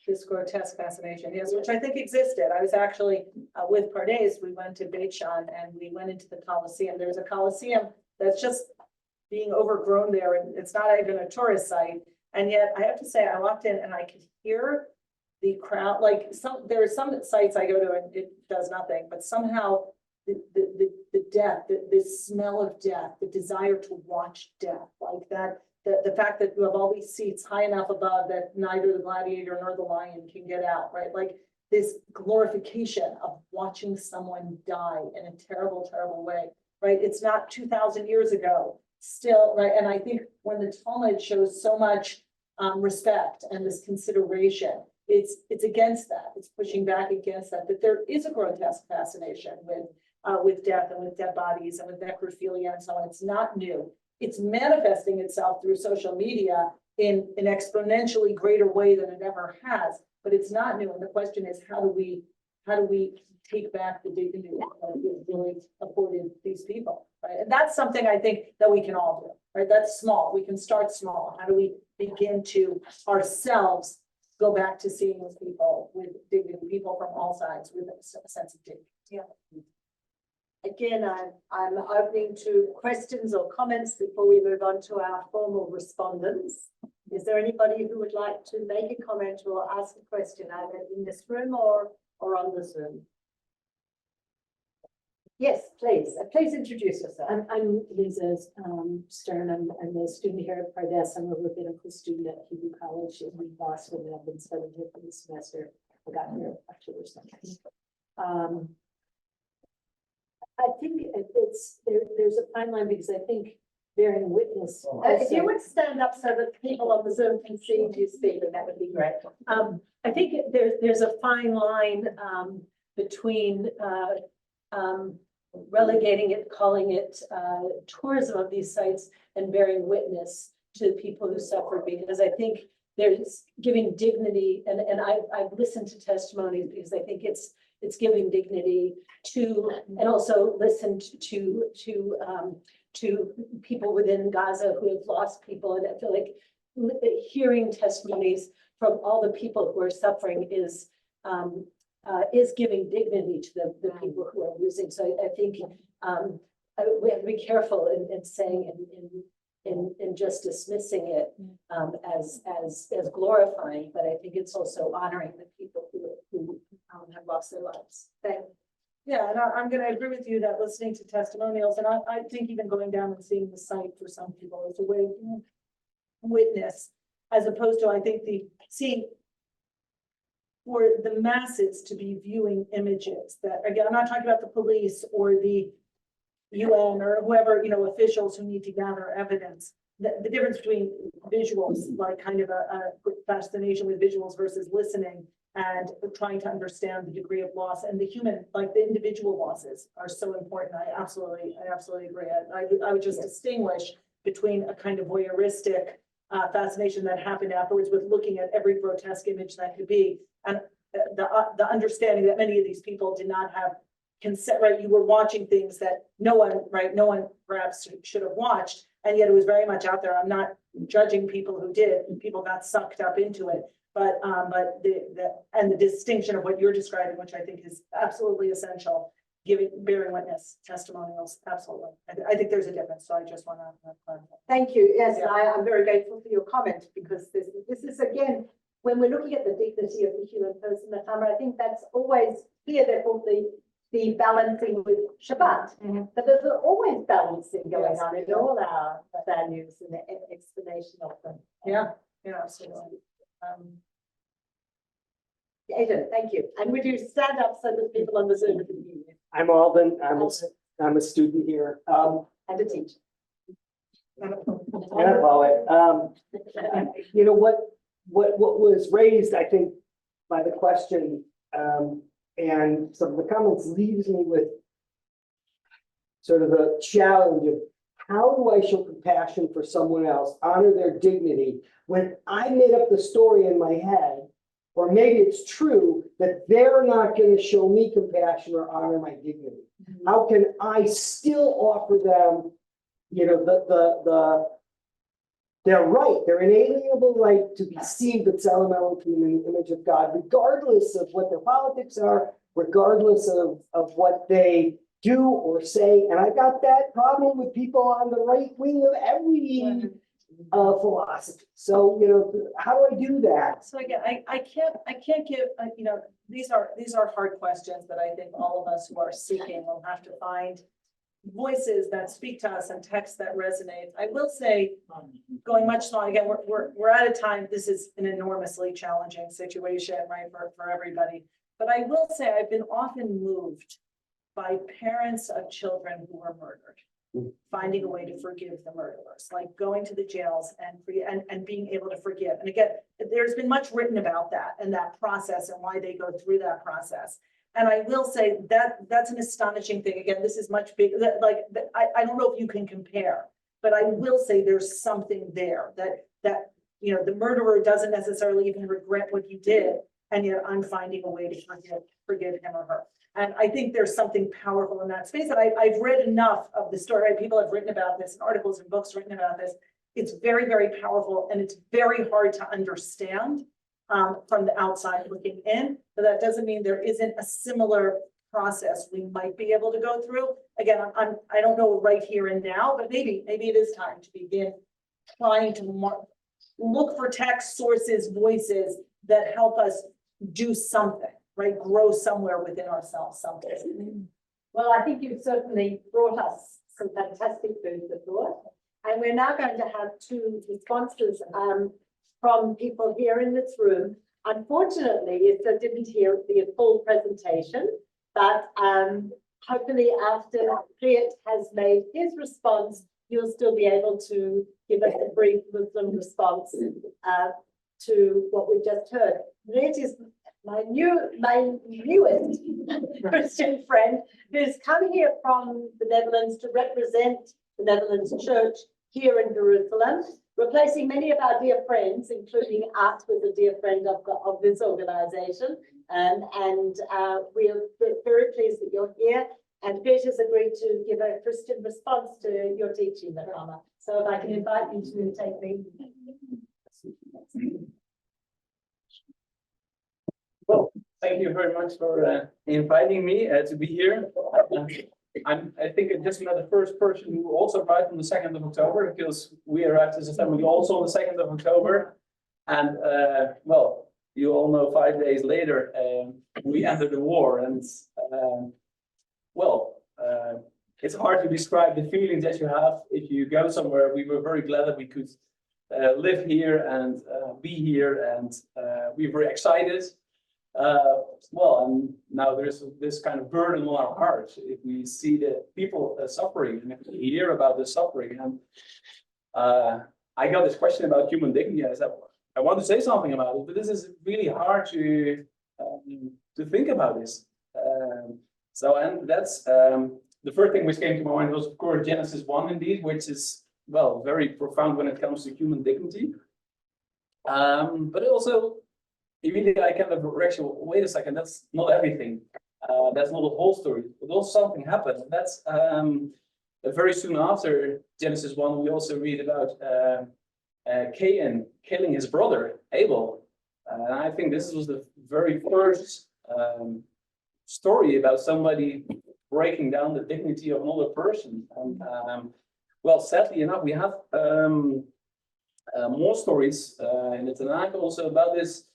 B: this grotesque fascination, yes, which I think existed. I was actually with Pardes, we went to Beit Shan and we went into the Colosseum. There's a Colosseum that's just being overgrown there, and it's not even a tourist site. And yet I have to say, I walked in and I could hear the crowd, like there are some sites I go to and it does nothing, but somehow the death, the smell of death, the desire to watch death, like that, the fact that you have all these seats high enough above that neither the gladiator nor the lion can get out, right? Like this glorification of watching someone die in a terrible, terrible way, right? It's not 2,000 years ago still, right? And I think when the Talmud shows so much respect and this consideration, it's against that. It's pushing back against that there is a grotesque fascination with death and with dead bodies and with necrophilia and so on. It's not new. It's manifesting itself through social media in an exponentially greater way than it ever has, but it's not new. And the question is, how do we take back the dignity that is really afforded these people, right? And that's something I think that we can all do, right? That's small. We can start small. How do we begin to ourselves go back to seeing those people with dignity, people from all sides with a sense of dignity?
A: yeah. Again, I'm opening to questions or comments before we move on to our formal respondents. Is there anybody who would like to make a comment or ask a question either in this room or on the Zoom? Yes, please. Please introduce yourself.
E: I'm Lisa Stern. I'm a student here at Pardes. I'm a rabbinical student at Hebrew College in Boston. I've been studying here for the semester. I got here October 2nd. I think there's a fine line, because I think bearing witness.
A: If you would stand up so that people on the Zoom can see you speaking, that would be great.
E: I think there's a fine line between relegating it, calling it tourism of these sites, and bearing witness to people who suffer, because I think there's giving dignity, and I've listened to testimonies because I think it's giving dignity to, and also listened to people within Gaza who have lost people, and I feel like hearing testimonies from all the people who are suffering is giving dignity to the people who are losing. So I think we have to be careful in saying in just dismissing it as glorifying, but I think it's also honoring the people who have lost their lives.
B: Yeah, and I'm going to agree with you that listening to testimonials, and I think even going down and seeing the site for some people is a way to witness, as opposed to, I think, for the masses to be viewing images that, again, I'm not talking about the police or the UN or whoever, officials who need to gather evidence. The difference between visuals, like kind of a fascination with visuals versus listening and trying to understand the degree of loss, and the human, like the individual losses are so important. I absolutely agree. I would just distinguish between a kind of voyeuristic fascination that happened afterwards with looking at every grotesque image that could be, and the understanding that many of these people did not have consent, right? You were watching things that no one perhaps should have watched, and yet it was very much out there. I'm not judging people who did. People got sucked up into it, but the distinction of what you're describing, which I think is absolutely essential, bearing witness, testimonials, absolutely. I think there's a difference, so I just want to clarify.
A: Thank you. Yes,
B: Yeah.
A: I'm very grateful for your comment, because this is again, when we're looking at the dignity of the human person, I think that's always here. Therefore, the balancing with Shabbat, but there's always balancing going on in all our values and the explanation of them.
B: Yeah, absolutely.
A: Aidan, thank you. And would you stand up so that people on the Zoom can hear you?
F: I'm Alden. I'm a student here.
A: And a teacher.
F: And a poet. What was raised, I think, by the question And some of the comments leaves me with sort of a challenge of how do I show compassion for someone else, honor their dignity, when I made up the story in my head, or maybe it's true that they're not going to show me compassion or honor my dignity. How can I still offer them, you know, their right, their inalienable right to be seen but Elohim in the image of God, regardless of what their politics are, regardless of what they do or say. And I got that problem with people on the right wing of every philosophy. So, you know, how do I do that?
C: So again, I can't give, you know, these are hard questions that I think all of us who are seeking will have to find voices that speak to us and texts that resonate. I will say, going much longer, again, we're out of time. This is an enormously challenging situation, right, for everybody. But I will say I've been often moved by parents of children who were murdered, finding a way to forgive the murderers, like going to the jails and being able to forgive. And again, there's been much written about that and that process and why they go through that process. And I will say that that's an astonishing thing. Again, this is much bigger. I don't know if you can compare, but I will say there's something there that you know the murderer doesn't necessarily even regret what he did, and yet I'm finding a way to forgive him or her. And I think there's something powerful in that space that I've read enough of the story. Right? People have written about this, and articles and books written about this. It's very, very powerful, and it's very hard to understand from the outside looking in. But that doesn't mean there isn't a similar process we might be able to go through. Again, I don't know right here and now, but maybe it is time to begin trying to look for text sources, voices that help us do something. Right, grow somewhere within ourselves, something.
A: Well, I think you've certainly brought us some fantastic food for thought. And we're now going to have two responses from people here in this room. Unfortunately, Issa didn't hear the full presentation, but hopefully after Geert has made his response, you'll still be able to give us a brief Muslim response to what we just heard. Geert is my newest Christian friend who's come here from the Netherlands to represent the Netherlands Church here in Jerusalem, replacing many of our dear friends, including Art, who's a dear friend of this organization. And we're very pleased that you're here. And Geert has agreed to give a Christian response to your teaching, Nechama. So if I can invite you to take the.
G: Well, thank you very much for inviting me to be here. I think I just met the first person who also arrived on the 2nd of October, because we arrived as a family also on the 2nd of October. And well, you all know 5 days later, we entered the war. And it's hard to describe the feelings that you have if you go somewhere. We were very glad that we could live here and be here, and we were very excited. And now there's this kind of burden on our hearts if we see the people suffering and if we hear about the suffering. And I got this question about human dignity. I said, I want to say something about it, but this is really hard to think about this. And that's the first thing which came to my mind was, of course, Genesis 1, indeed, which is, well, very profound when it comes to human dignity. But also, immediately I kind of reaction, wait a second, that's not everything. That's not the whole story, but also something happened. And that's very soon after Genesis 1, we also read about Cain killing his brother, Abel. And I think this was the very first story about somebody breaking down the dignity of another person. And well, sadly enough, we have more stories in the Tanakh also about this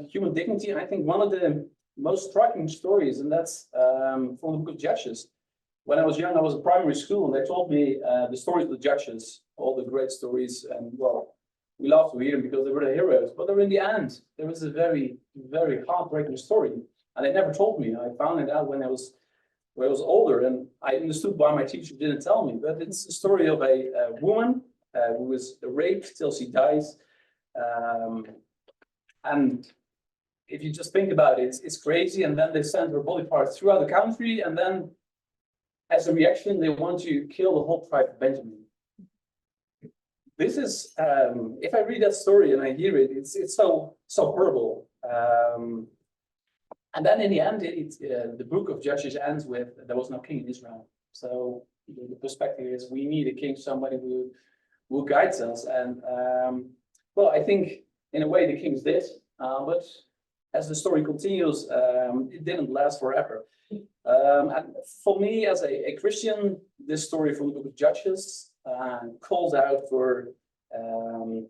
G: human dignity. I think one of the most striking stories, and that's from the book of Judges. When I was young, I was in primary school, and they told me the stories of the judges, all the great stories, and well, we love to hear them because they were the heroes. But in the end, there was a very, very heartbreaking story, and they never told me. I found it out when I was older, and I understood why my teacher didn't tell me. But it's a story of a woman who was raped till she dies. And if you just think about it, it's crazy. And then they send her body parts throughout the country. And then as a reaction, they want to kill the whole tribe of Benjamin. This is, if I read that story and I hear it, it's so horrible. And then in the end, the book of Judges ends with, there was no king in Israel. So the perspective is we need a king, somebody who guides us. And well, I think in a way the kings did, but as the story continues, it didn't last forever. And for me as a Christian, this story from the book of Judges calls out for the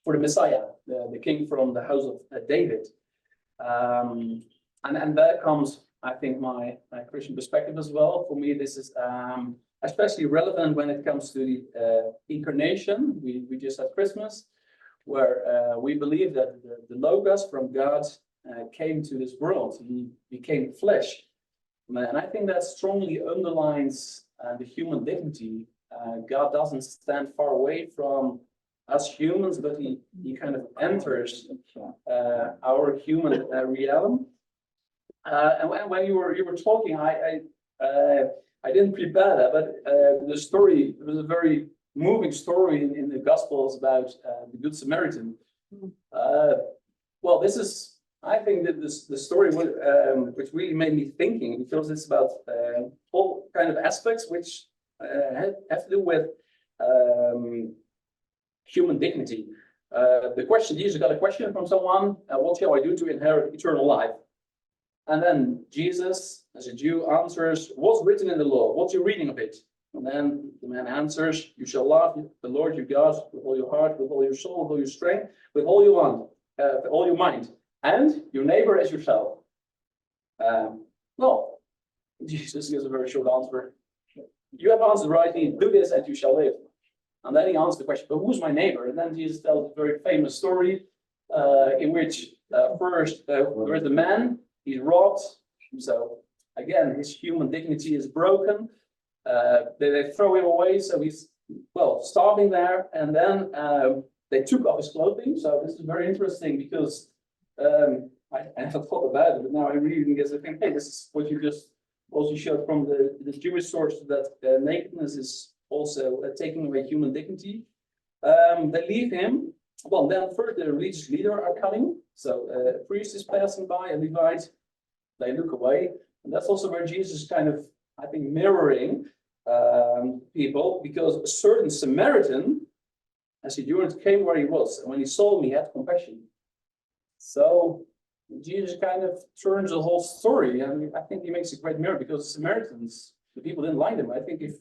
G: Messiah, the king from the house of David. And that comes, I think, my Christian perspective as well. For me, this is especially relevant when it comes to the incarnation. We just had Christmas, where we believe that the Logos from God came to this world. He became flesh. And I think that strongly underlines the human dignity. God doesn't stand far away from us humans, but he kind of enters our human realm. And when you were talking, I didn't prepare that, but the story, it was a very moving story in the Gospels about the Good Samaritan. Well, this is, I think that the story which really made me thinking, because it's about all kind of aspects which have to do with human dignity. The question, Jesus got a question from someone, what shall I do to inherit eternal life? And then Jesus, as a Jew, answers, what's written in the law? What's your reading of it? And then the man answers, you shall love the Lord your God with all your heart, with all your soul, with all your strength, with all you want, with all your mind, and your neighbor as yourself. Well, Jesus gives a very short answer. You have answered rightly, do this and you shall live. And then he answers the question, but who's my neighbor? And then Jesus tells a very famous story in which first there is the man, he's robbed. So again, his human dignity is broken. They throw him away, so he's, well, starving there. And then they took off his clothing. So this is very interesting because I never thought about it, but now I'm reading this, I think, hey, this is what you just also showed from the Jewish source, that nakedness is also taking away human dignity. They leave him. Well, then first the religious leaders are coming. So a priest is passing by, a Levite. They look away. And that's also where Jesus is kind of, I think, mirroring people, because a certain Samaritan, as he came where he was, and when he saw him, he had compassion. So Jesus kind of turns the whole story, and I think he makes a great mirror, because the Samaritans, the people didn't like them. I think if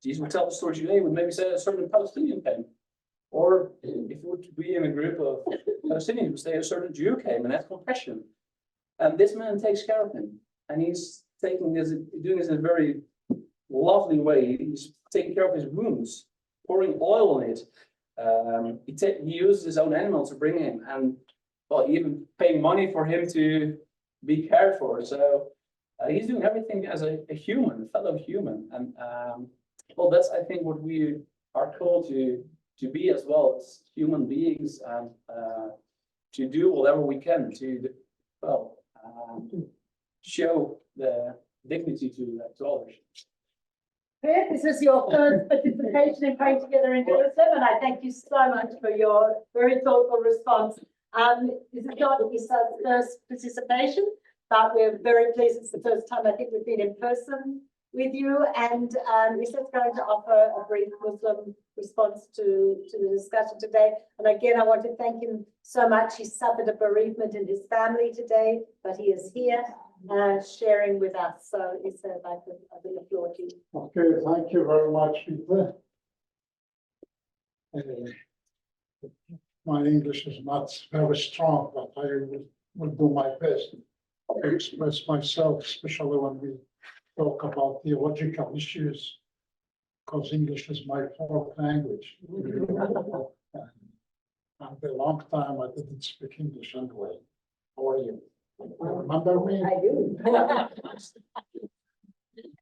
G: Jesus would tell the story today, he would maybe say a certain Palestinian came. Or if it would be in a group of Palestinians, would say a certain Jew came and had compassion. And this man takes care of him. And he's doing this in a very lovely way. He's taking care of his wounds, pouring oil on it. He uses his own animal to bring him, and well, even paying money for him to be cared for. So he's doing everything as a human, a fellow human. And well, that's, I think, what we are called to be as well as human beings, and to do whatever we can to show the dignity to others.
A: This is your first participation in Praying Together in Jerusalem, and I thank you so much for your very thoughtful response. This is not Issa's first participation, but we're very pleased. It's the first time I think we've been in person with you, and Issa's going to offer a brief Muslim response to the discussion today. And again, I want to thank him so much. He suffered a bereavement in his family today, but he is here sharing with us. So Issa, I'd like to open the floor to you.
H: Okay, thank you very much, Rita. My English is not very strong, but I will do my best to express myself, especially when we talk about theological issues, because English is my fourth language. And a long time I didn't speak English anyway. How are you? Remember me?
A: I do.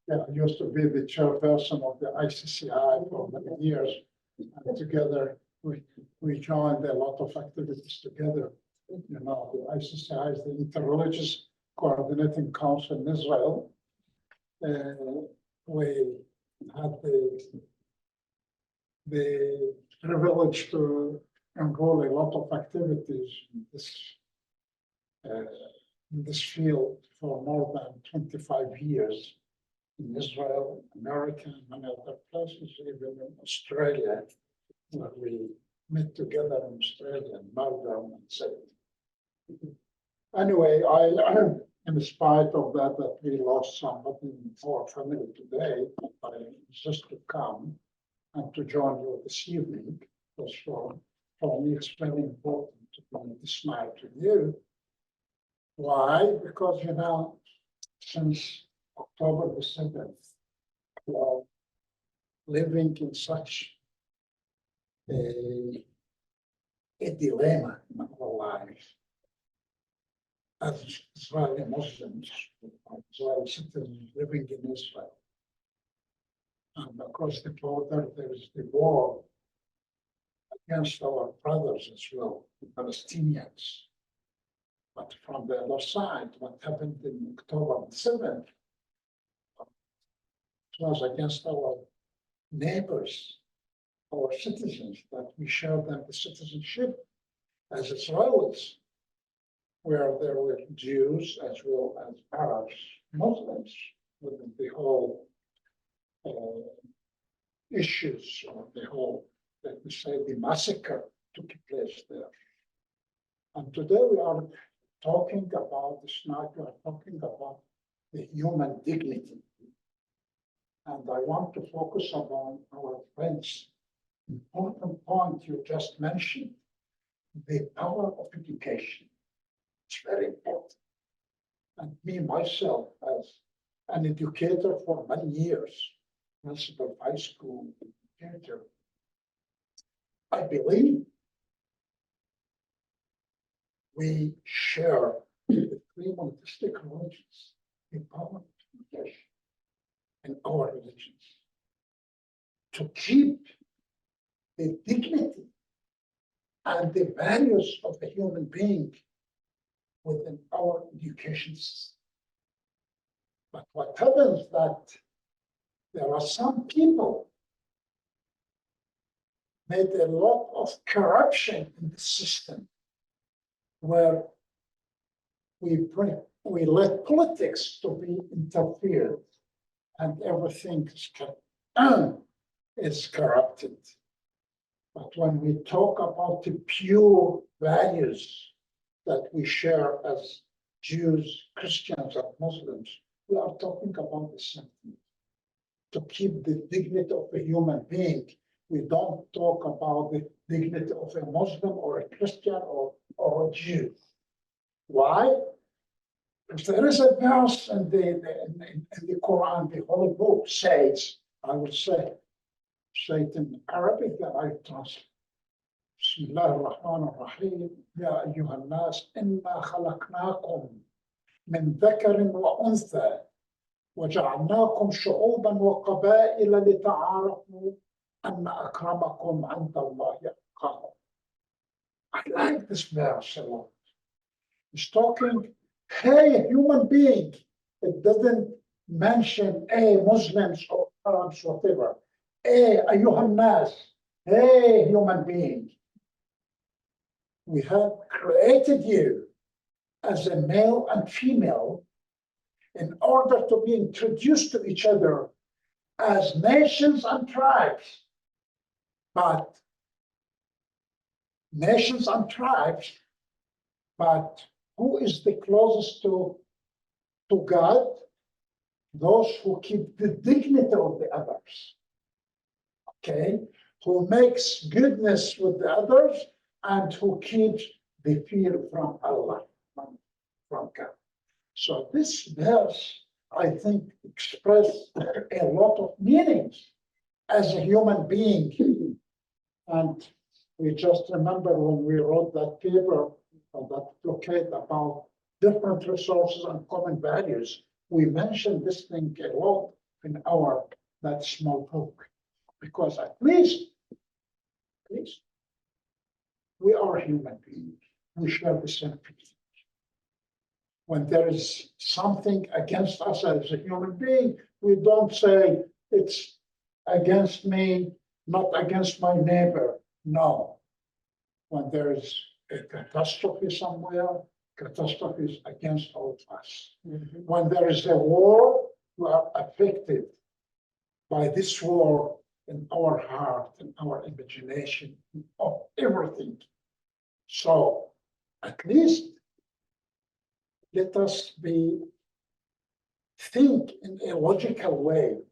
H: Yeah, I used to be the chairperson of the ICCI for many years. And together we joined a lot of activities together. You know, the ICCI is the Interreligious Coordinating Council in Israel. We had the privilege to enroll a lot of activities in this field for more than 25 years in Israel, America, and many other places, even in Australia, where we met together in Australia and Melbourne and so. Anyway, in spite of that we lost somebody in our family today, I just to come and to join you this evening, because for me it's very important to be this night with you. Why? Because, you know, since October the 7th, we are living in such a dilemma in our life as Israeli Muslims, Israeli citizens living in Israel. And across the border, there is the war against our brothers as well, the Palestinians. But from the other side, what happened in October 7th, it was against our neighbors, our citizens, that we showed them the citizenship as Israelis, where there were Jews as well as Arabs, Muslims, within the whole issues of the whole, let me say, the massacre took place there. And today we are talking about this night, we are talking about the human dignity. And I want to focus upon our friends' important point you just mentioned, the power of education. It's very important. And me, myself, as an educator for many years, principal of high school educator, I believe we share the three monotheistic religions, the power of education in our religions to keep the dignity and the values of the human being within our education system. But what happens that there are some people made a lot of corruption in the system where we let politics to be interfered and everything is corrupted. But when we talk about the pure values that we share as Jews, Christians, and Muslims, we are talking about the same thing. To keep the dignity of a human being, we don't talk about the dignity of a Muslim or a Christian or a Jew. Why? If there is a verse in the Quran, the Holy Book says, I would say it in Arabic that I translate. بسم الله الرحمن الرحيم يا أيها الناس إنا خلقناكم من ذكر وأنثى وجعلناكم شعوبا وقبائل لتعارفوا أن أكرمكم عند الله أتقاكم. I like this verse a lot. It's talking, hey, human being. It doesn't mention, hey, Muslims or Arabs, whatever. Hey, أيها الناس. Hey, human being. We have created you as a male and female in order to be introduced to each other as nations and tribes. But nations and tribes, but who is the closest to God? Those who keep the dignity of the others. Okay? Who makes goodness with the others and who keeps the fear from Allah, from God. So this verse, I think, expresses a lot of meanings as a human being. And we just remember when we wrote that paper, that booklet about different resources and common values, we mentioned this thing a lot in that small book, because at least we are human beings. we share the same feeling. When there is something against us as a human being, we don't say it's against me, not against my neighbor. No. When there is a catastrophe somewhere, catastrophe is against all of us. When there is a war, we are affected by this war in our heart, in our imagination, of everything. So at least let us think in a logical way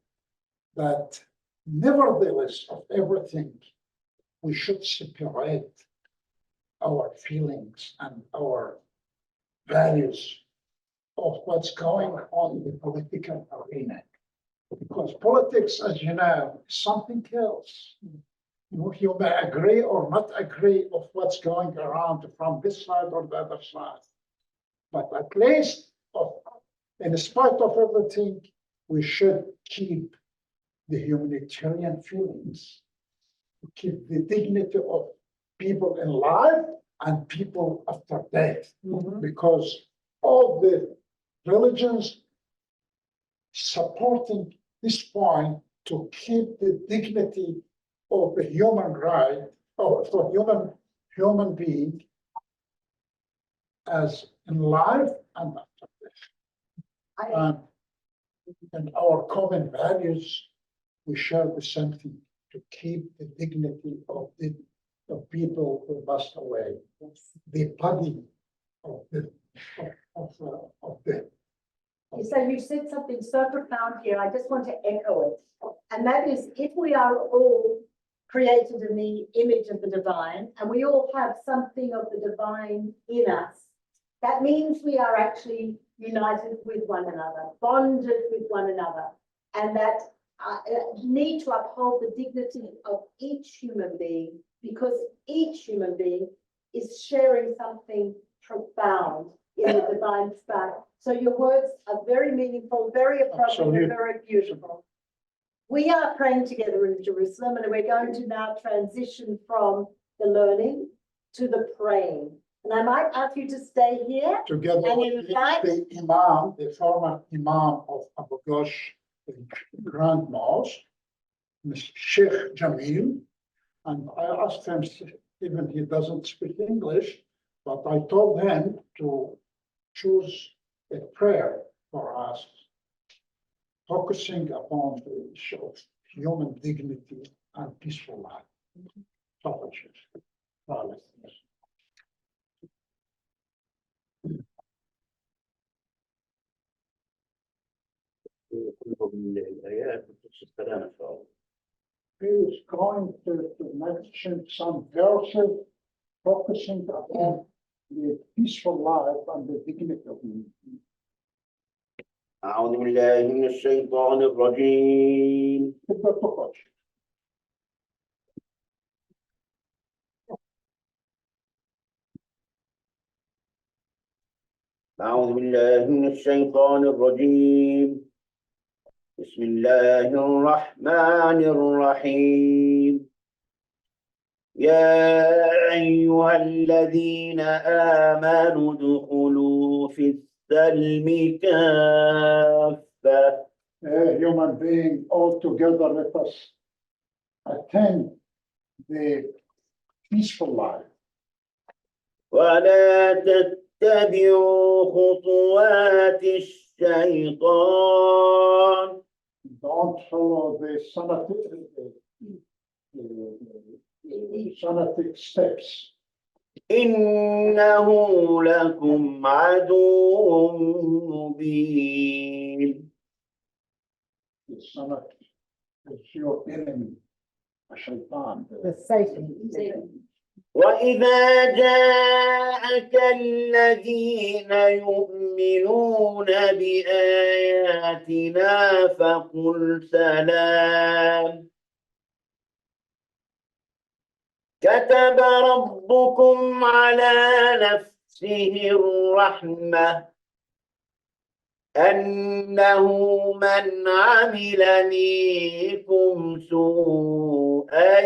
H: that nevertheless of everything, we should separate our feelings and our values of what's going on in the political arena. Because politics, as you know, is something else. You may agree or not agree of what's going around from this side or the other side. But at least, in spite of everything, we should keep the humanitarian feelings, keep the dignity of people in life and people after death. Because all the religions supporting this point to keep the dignity of the human right, or for human being as in life and after death. And our common values, we share the same thing, to keep the dignity of the people who passed away, the body of the.
A: So you said something so profound here, I just want to echo it. And that is, if we are all created in the image of the divine, and we all have something of the divine in us, that means we are actually united with one another, bonded with one another, and that need to uphold the dignity of each human being, because each human being is sharing something profound in the divine spark. So your words are very meaningful, very appropriate, and very beautiful. We are praying together in Jerusalem, and we're going to now transition from the learning to the praying. And I might ask you to stay here.
H: Together
A: and
H: with the Imam, the former Imam of Abu Ghosh, the Grand Mosque, Sheikh Jamil, and I asked him, even he doesn't speak English, but I told him to choose a prayer for us, focusing upon the issue of human dignity and peaceful life. He is going to mention some verses focusing upon the peaceful life and the dignity of man.
I: أعوذ بالله من الشيطان الرجيم. أعوذ بالله من الشيطان الرجيم. بسم الله الرحمن الرحيم. يا أيها الذين آمنوا ادخلوا في السلم كافة.
H: Human being all together, let us attend the peaceful life.
I: ولا تتبعوا خطوات الشيطان.
H: Don't follow the sonatic steps.
I: إنه لكم عدو مبين.
H: The sonatic is your enemy, الشيطان.
A: The Satan.
I: وإذا جاءك الذين يؤمنون بآياتنا فقل سلام. كتب ربكم على نفسه الرحمة أنه من عمل منكم سوءا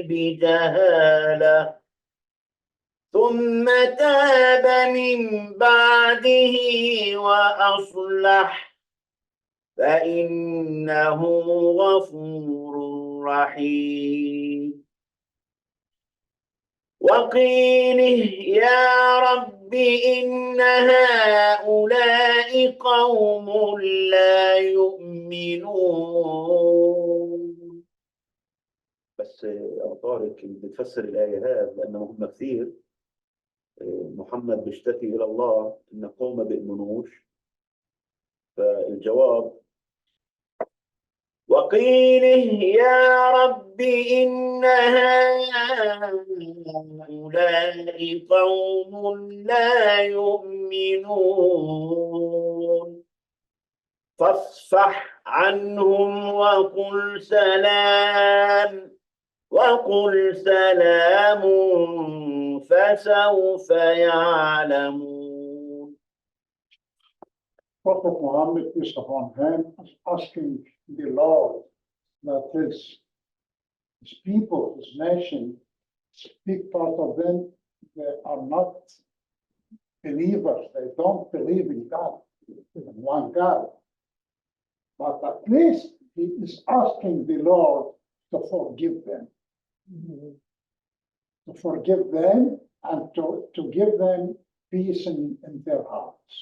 I: بجهالة ثم تاب من بعده وأصلح فإنه غفور رحيم وقيله يا رب إن هؤلاء قوم لا يؤمنون. بس طارق بتفسر الآية هذه لأنه هم كثير. محمد بيشتكي إلى الله إن قوم ما بيؤمنوش، فالجواب وقيله يا رب إن هؤلاء قوم لا يؤمنون فاصفح عنهم وقل سلام فسوف يعلمون.
H: Prophet Muhammad, peace upon him, is asking the Lord that his people, his nation, big part of them, they are not believers. They don't believe in God, in one God. But at least he is asking the Lord to forgive them. To forgive them and to give them peace in their hearts.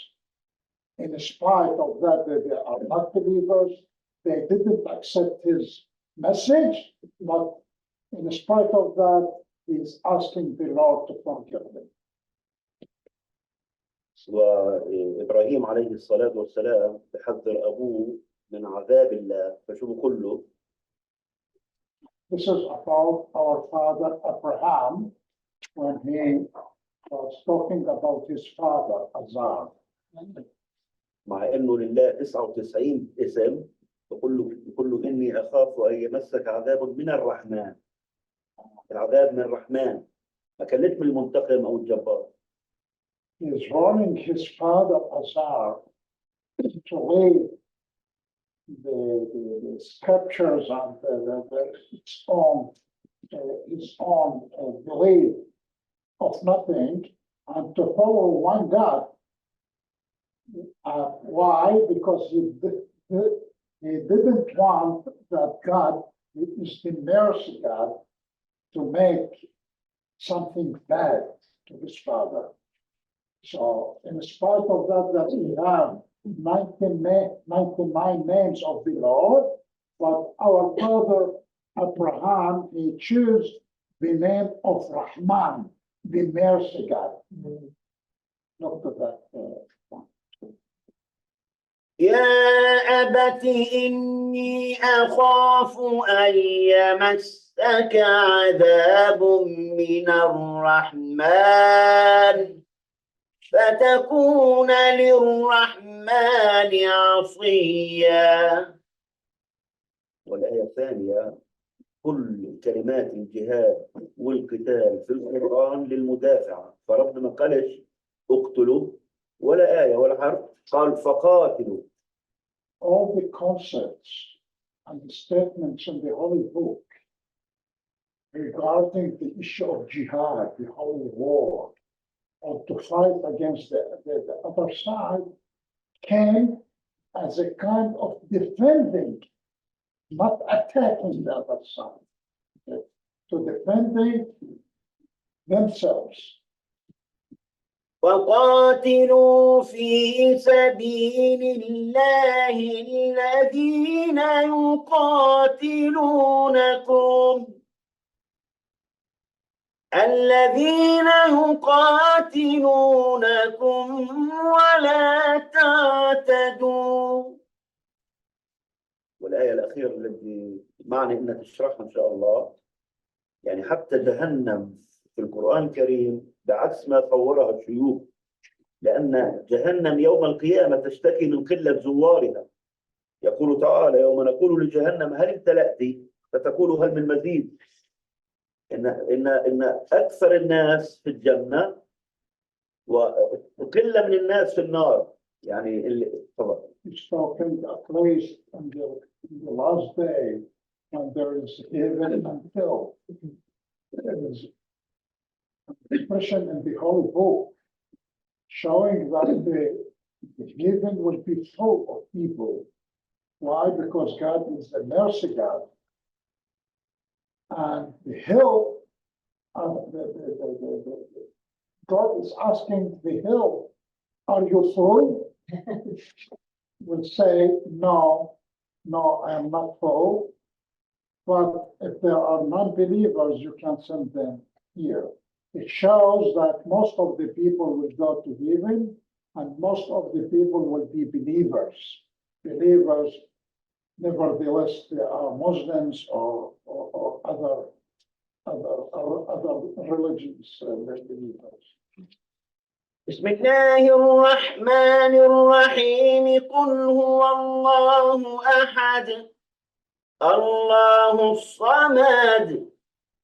H: In spite of that, they are not believers. They didn't accept his message, but in spite of that, he is asking the Lord to forgive them.
I: وإبراهيم عليه الصلاة والسلام تحذر أبوه من عذاب الله فشوفوا كله.
H: This is about our father Abraham when he was talking about his father Azar.
I: مع إنه لله 99 اسم وكله إني أخاف أن يمسك عذاب من الرحمن. العذاب من الرحمن ما كانت من المنتقم أو الجبار.
H: He is warning his father Azar to leave the scriptures and his own belief of nothing and to follow one God. Why? Because he didn't want that God, who is the mercy God, to make something bad to his father. So in spite of that we have 99 names of the Lord, but our father Abraham, he chose the name of Rahman, the mercy God. Look at that.
I: يا أبت إني أخاف أن يمسك عذاب من الرحمن فتكون للرحمن عصيا. والآية الثانية كل كلمات الجهاد والقتال في القرآن للمدافع، فربنا ما قالش اقتلوا ولا آية ولا حرف، قال فقاتلوا.
H: All the concepts and the statements in the Holy Book regarding the issue of jihad, the holy war, or to fight against the other side came as a kind of defending, not attacking the other side, okay? To defending themselves.
I: وقاتلوا في سبيل الله الذين يقاتلونكم ولا تعتدوا. والآية الأخيرة التي معنى أنك تشرحها إن شاء الله، يعني حتى جهنم في القرآن الكريم بعكس ما صورها الشيوخ، لأن جهنم يوم القيامة تشتكي من قلة زوارها. يقول تعالى يوم نقول لجهنم هل امتلأت فتقول هل من مزيد. إن أكثر الناس في الجنة وقلة من الناس في النار. يعني اللي طبعا.
H: It's talking at least in the last day when there is heaven and hell. expression in the whole book, showing that the heaven will be full of people. Why? Because God is a mercy God. And the hill, God is asking the hill, are you full? Will say, no, I am not full. But if there are non-believers, you can send them here. It shows that most of the people will go to heaven, and most of the people will be believers. Believers, nevertheless, they are Muslims or other religions, believers.
I: بسم الله الرحمن الرحيم قل هو الله أحد الله الصمد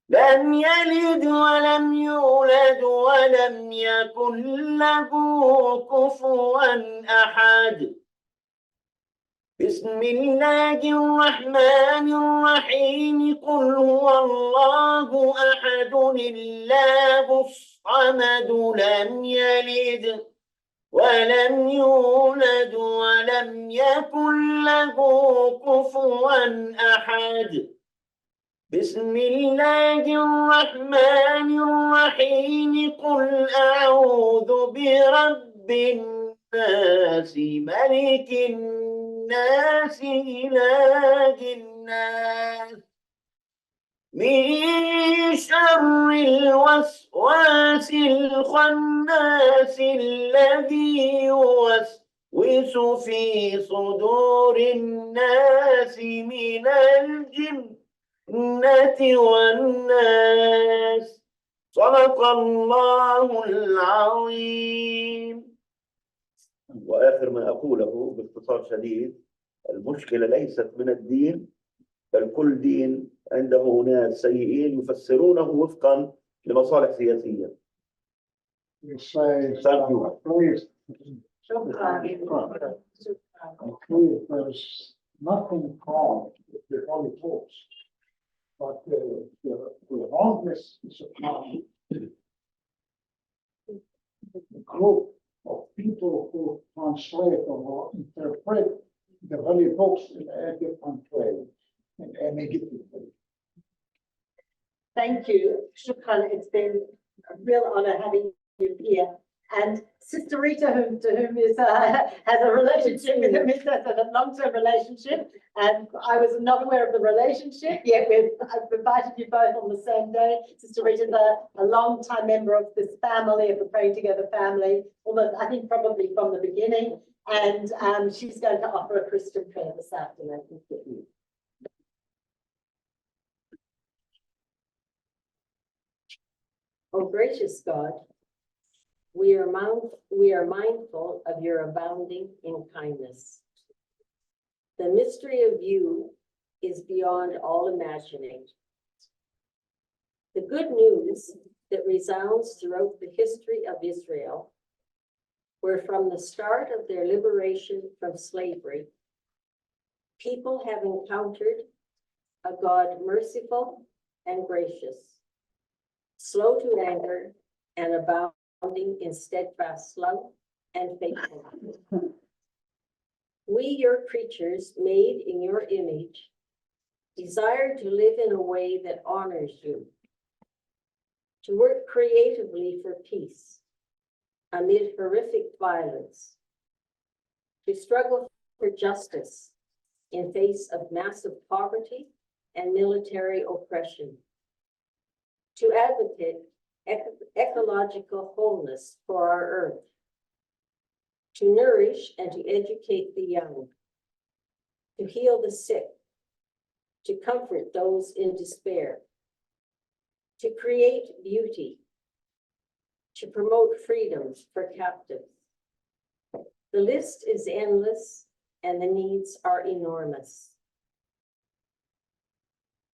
I: لم يلد ولم يولد ولم يكن له كفوا أحد بسم الله الرحمن الرحيم قل هو الله أحد الله الصمد لم يلد ولم يولد ولم يكن له كفوا أحد بسم الله الرحمن الرحيم قل أعوذ برب الناس ملك الناس إله الناس من شر الوسواس الخناس الذي يوسوس في صدور الناس من الجنة والناس صدق الله العظيم. وآخر ما أقوله باختصار شديد، المشكلة ليست من الدين، بل كل دين عنده ناس سيئين يفسرونه وفقا لمصالح سياسية.
H: Thank you. Please. Please, there's nothing wrong with the Holy Ghost, but the wrongness is upon the group of people who translate or interpret the Holy Books in a different way, in a negative way.
E: Thank you, Shukran. It's been a real honor having you here. And Sister Rita, to whom is has a relationship with him, is a long-term relationship, and I was not aware of the relationship. Yet I've invited you both on the same day. Sister Rita is a long-time member of this family, of the Praying Together family, almost I think probably from the beginning. And she's going to offer a Christian prayer this afternoon. Oh, gracious God, we are mindful of your abounding in kindness. The mystery of you is beyond all imagining. The good news that resounds throughout the history of Israel, where from the start of their liberation from slavery, people have encountered a God merciful and gracious, slow to anger and abounding in steadfast love and faithfulness. We, your creatures made in your image, desire to live in a way that honors you, to work creatively for peace amid horrific violence, to struggle for justice in face of massive poverty and military oppression, to advocate ecological wholeness for our earth, to nourish and to educate the young, to heal the sick, to comfort those in despair, to create beauty, to promote freedoms for captives. The list is endless and the needs are enormous.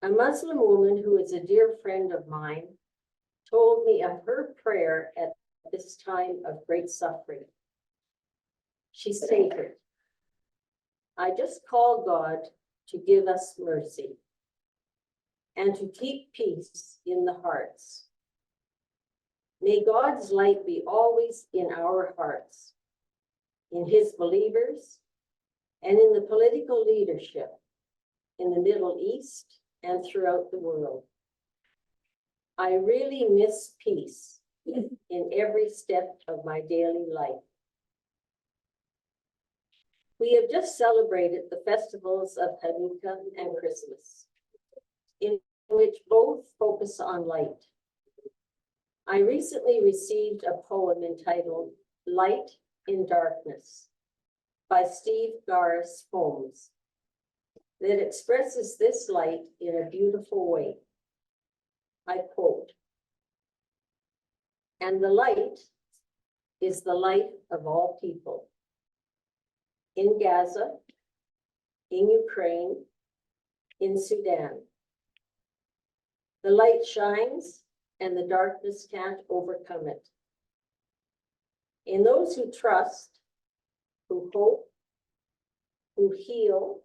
E: A Muslim woman who is a dear friend of mine told me of her prayer at this time of great suffering. She stated, I just call God to give us mercy and to keep peace in the hearts, May God's light be always in our hearts, in his believers, and in the political leadership in the Middle East and throughout the world. I really miss peace in every step of my daily life. We have just celebrated the festivals of Hanukkah and Christmas, in which both focus on light. I recently received a poem entitled Light in Darkness by Steve Garris Holmes that expresses this light in a beautiful way. I quote, "And the light is the light of all people. In Gaza, in Ukraine, in Sudan. The light shines and the darkness can't overcome it. In those who trust, who hope, who heal,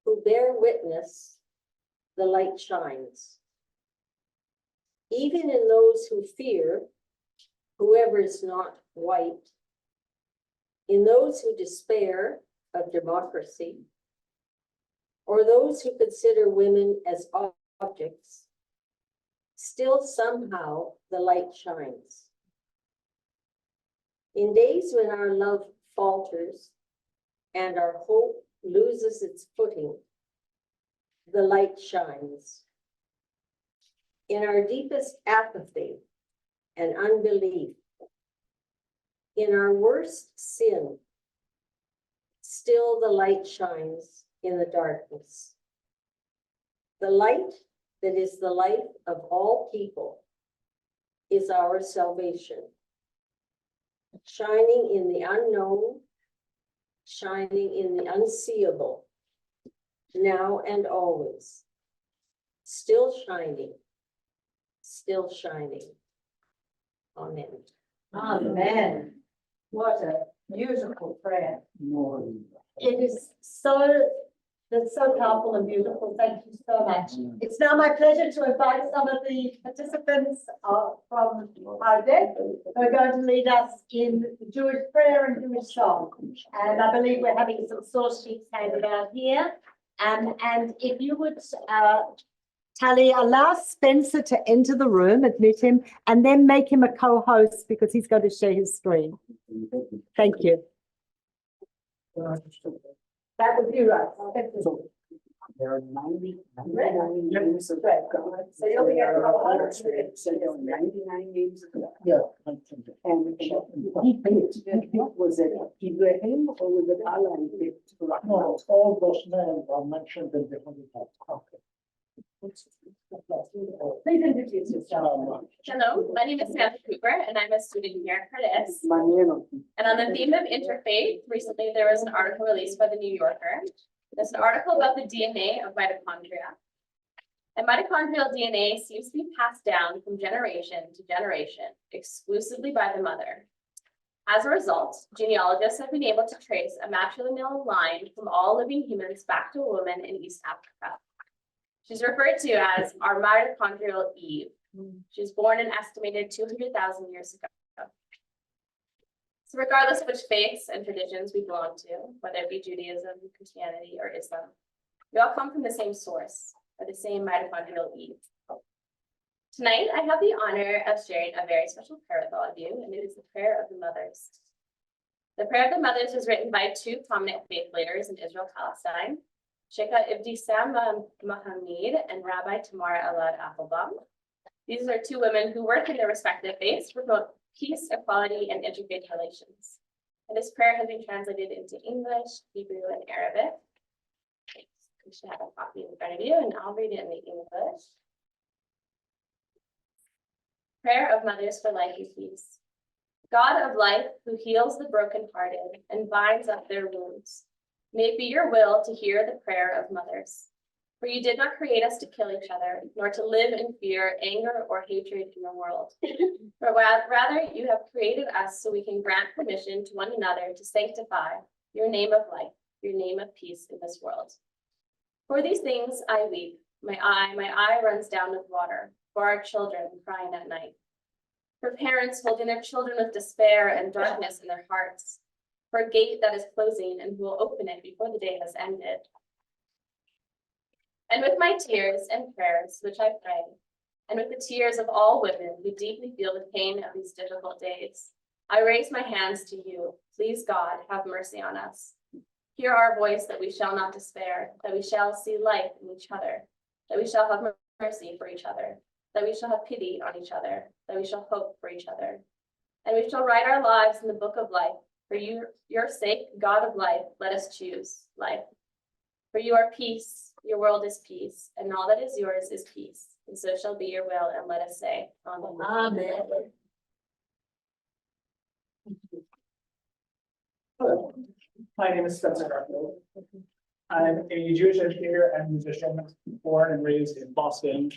E: who bear witness, the light shines. Even in those who fear, whoever is not white, in those who despair of democracy, or those who consider women as objects, still somehow the light shines. In days when our love falters and our hope loses its footing, the light shines. In our deepest apathy and unbelief, in our worst sin, still the light shines in the darkness. The light that is the life of all people is our salvation, shining in the unknown, shining in the unseeable, now and always, still shining, still shining. Amen."
A: Amen. What a beautiful prayer.
F: More.
A: It is it's so powerful and beautiful. Thank you so much. It's now my pleasure to invite some of the participants from Pardes who are going to lead us in Jewish prayer and Jewish song. And I believe we're having some source sheets handed out here. And if you would, Tally, allow Spencer to enter the room, admit him, and then make him a co-host because he's going to share his screen. Thank you. That would be right.
F: There are 99
A: names of God. So you'll be our co-host.
F: So there are 99 names of God. Yeah. And was it Ibrahim or was it Allah?
H: No, all those names are mentioned in the Holy Book. Okay.
A: Please introduce yourself.
J: Hello, my name is Samantha Cooper and I'm a student here at Pardes.
F: My name.
J: And on the theme of interfaith, recently there was an article released by the New Yorker. There's an article about the DNA of mitochondria. And mitochondrial DNA seems to be passed down from generation to generation, exclusively by the mother. As a result, genealogists have been able to trace a matrilineal line from all living humans back to a woman in East Africa. She's referred to as our mitochondrial Eve. She was born an estimated 200,000 years ago. So regardless of which faiths and traditions we belong to, whether it be Judaism, Christianity, or Islam, we all come from the same source, or the same mitochondrial Eve. Tonight, I have the honor of sharing a very special prayer with all of you, and it is the Prayer of the Mothers. The Prayer of the Mothers was written by two prominent faith leaders in Israel-Palestine, Sheikh Ibtisam Mohammed and Rabbi Tamar Elad Applebaum. These are two women who work in their respective faiths to promote peace, equality, and interfaith relations. And this prayer has been translated into English, Hebrew, and Arabic. You should have a copy in front of you, and I'll read it in the English. Prayer of Mothers for Life and Peace. God of life, who heals the brokenhearted and binds up their wounds, may it be your will to hear the prayer of mothers. For you did not create us to kill each other, nor to live in fear, anger, or hatred in the world. But rather, you have created us so we can grant permission to one another to sanctify your name of life, your name of peace in this world. For these things I weep. My eye runs down with water, for our children crying at night. For parents holding their children with despair and darkness in their hearts. For a gate that is closing and who will open it before the day has ended. And with my tears and prayers, which I pray, and with the tears of all women who deeply feel the pain of these difficult days, I raise my hands to you. Please, God, have mercy on us. Hear our voice that we shall not despair, that we shall see light in each other, that we shall have mercy for each other, that we shall have pity on each other, that we shall hope for each other. And we shall write our lives in the book of life. For your sake, God of life, let us choose life. For you are peace, your world is peace, and all that is yours is peace. And so shall be your will, and let us say, Amen.
E: Amen.
K: Hello, my name is Spencer Garfield. I'm a Jewish educator and musician, born and raised in Boston.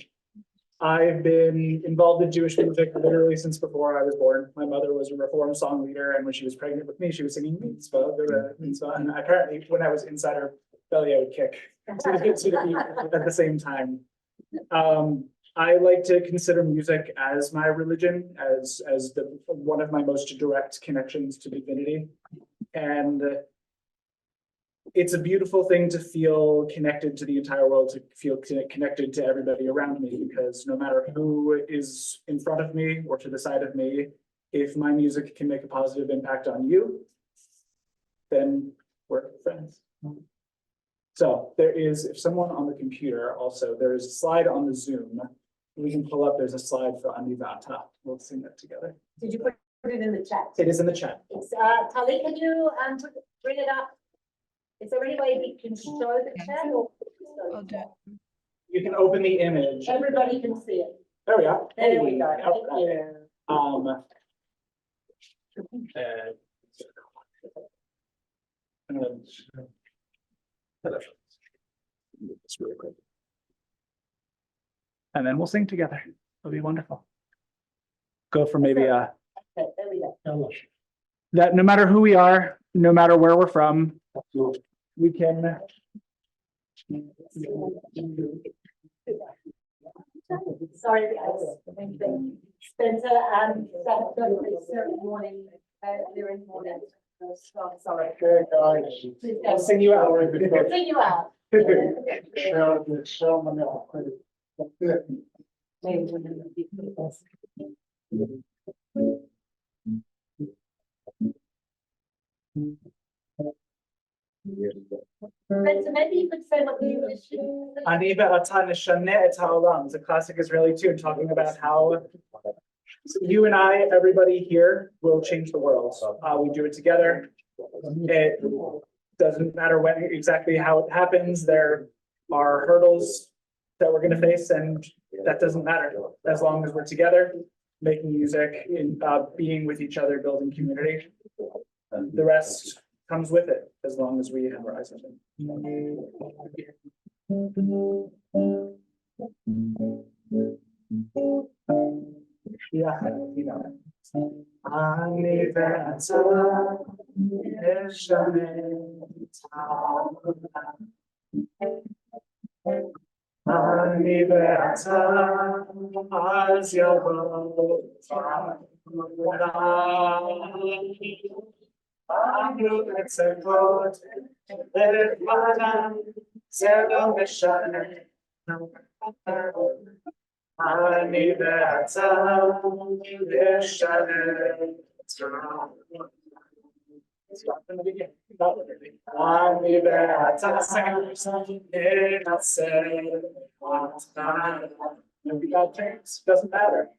K: I've been involved in Jewish music literally since before I was born. My mother was a Reform song leader, and when she was pregnant with me, she was singing Mitzvah, and apparently when I was inside her belly, I would kick to the beat at the same time. I like to consider music as my religion, as one of my most direct connections to divinity. And it's a beautiful thing to feel connected to the entire world, to feel connected to everybody around me, because no matter who is in front of me or to the side of me, if my music can make a positive impact on you, then we're friends. So there is, if someone on the computer also, there is a slide on the Zoom. We can pull up, there's a slide for Anivata. We'll sing that together.
E: Did you put it in the chat?
K: It is in the chat.
E: It's, Tali, can you bring it up? Is there any way we can show the chat or?
L: I'll do it.
K: You can open the image.
E: Everybody can see it.
K: There we are.
E: There we go.
K: It's really quick. And then we'll sing together. It'll be wonderful. Go for maybe
E: Okay, there we go.
K: that no matter who we are, no matter where we're from, we can.
E: Sorry, guys. Spencer and good morning, earlier in the morning. Sorry.
H: Okay, guys.
E: Please
K: I'll
E: go.
K: sing you out.
E: We'll sing you out. Spencer, maybe you could say what you wish.
K: It's a classic Israeli tune talking about how you and I, everybody here, will change the world. We do it together. It doesn't matter when exactly how it happens. There are hurdles that we're going to face, and that doesn't matter as long as we're together, making music, being with each other, building community. The rest comes with it, as long as we have our eyes open. Yeah, you know. Doesn't matter.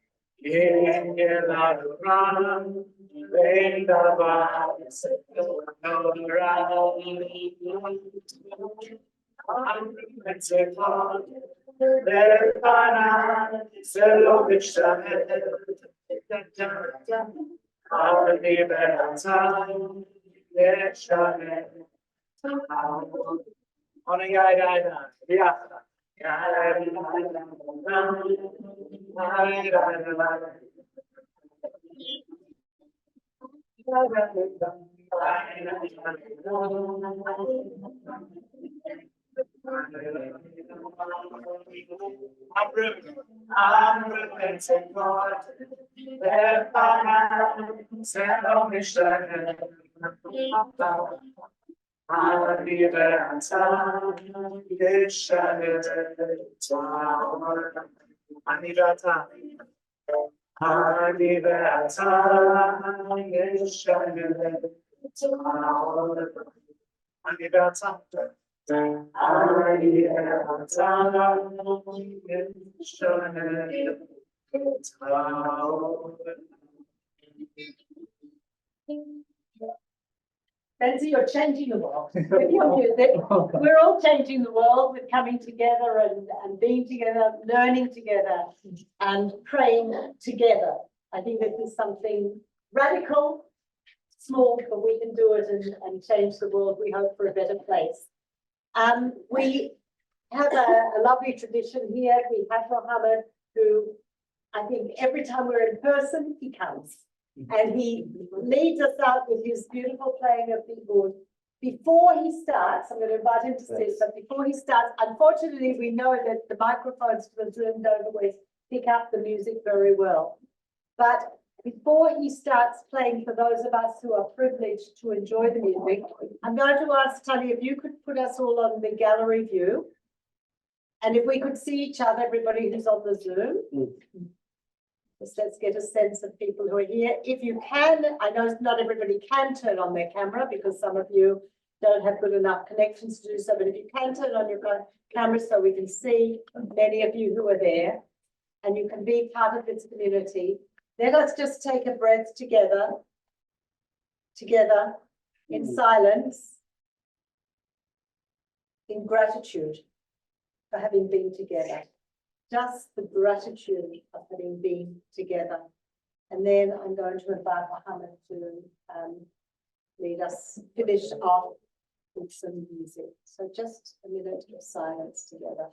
E: Benzie, you're changing the world with your music. We're all changing the world with coming together and being together, learning together and praying together. I think this is something radical, small, but we can do it and change the world. We hope for a better place. We have a lovely tradition here. We have Mohammed, who I think every time we're in person, he comes. And he leads us out with his beautiful playing of the oud. Before he starts, I'm going to invite him to sit, but before he starts, unfortunately, we know that the microphones for the Zoom don't always pick up the music very well. But before he starts playing, for those of us who are privileged to enjoy the music, I'm going to ask Tanya if you could put us all on the gallery view. And if we could see each other, everybody who's on the Zoom. Just let's get a sense of people who are here. If you can, I know not everybody can turn on their camera because some of you don't have good enough connections to do so, but if you can turn on your camera so we can see many of you who are there and you can be part of this community, then let's just take a breath together in silence, in gratitude for having been together. Just the gratitude of having been together. And then I'm going to invite Mohammed to lead us, finish off with some music. So just a minute of silence together.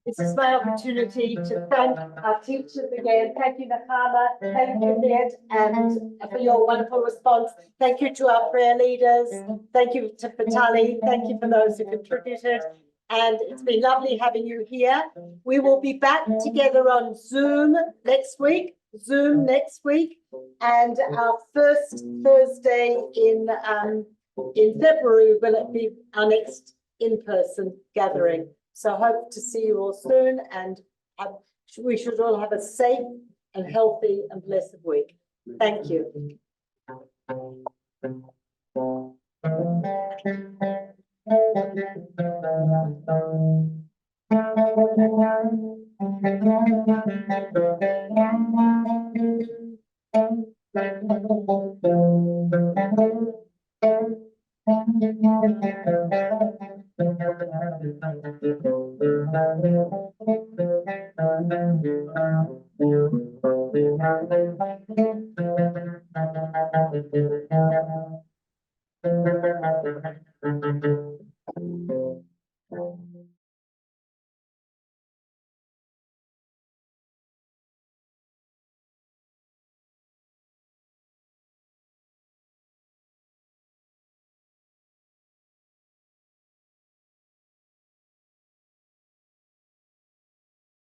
E: This is my opportunity to thank our teachers again. Thank you, Nechama. Thank you, Geert, and for your wonderful response. Thank you to our prayer leaders. Thank you to Vitali. Thank you for those who contributed. And it's been lovely having you here. We will be back together on Zoom next week. And our first Thursday in February will be our next in-person gathering. So hope to see you all soon, and we should all have a safe and healthy and blessed week. Thank you.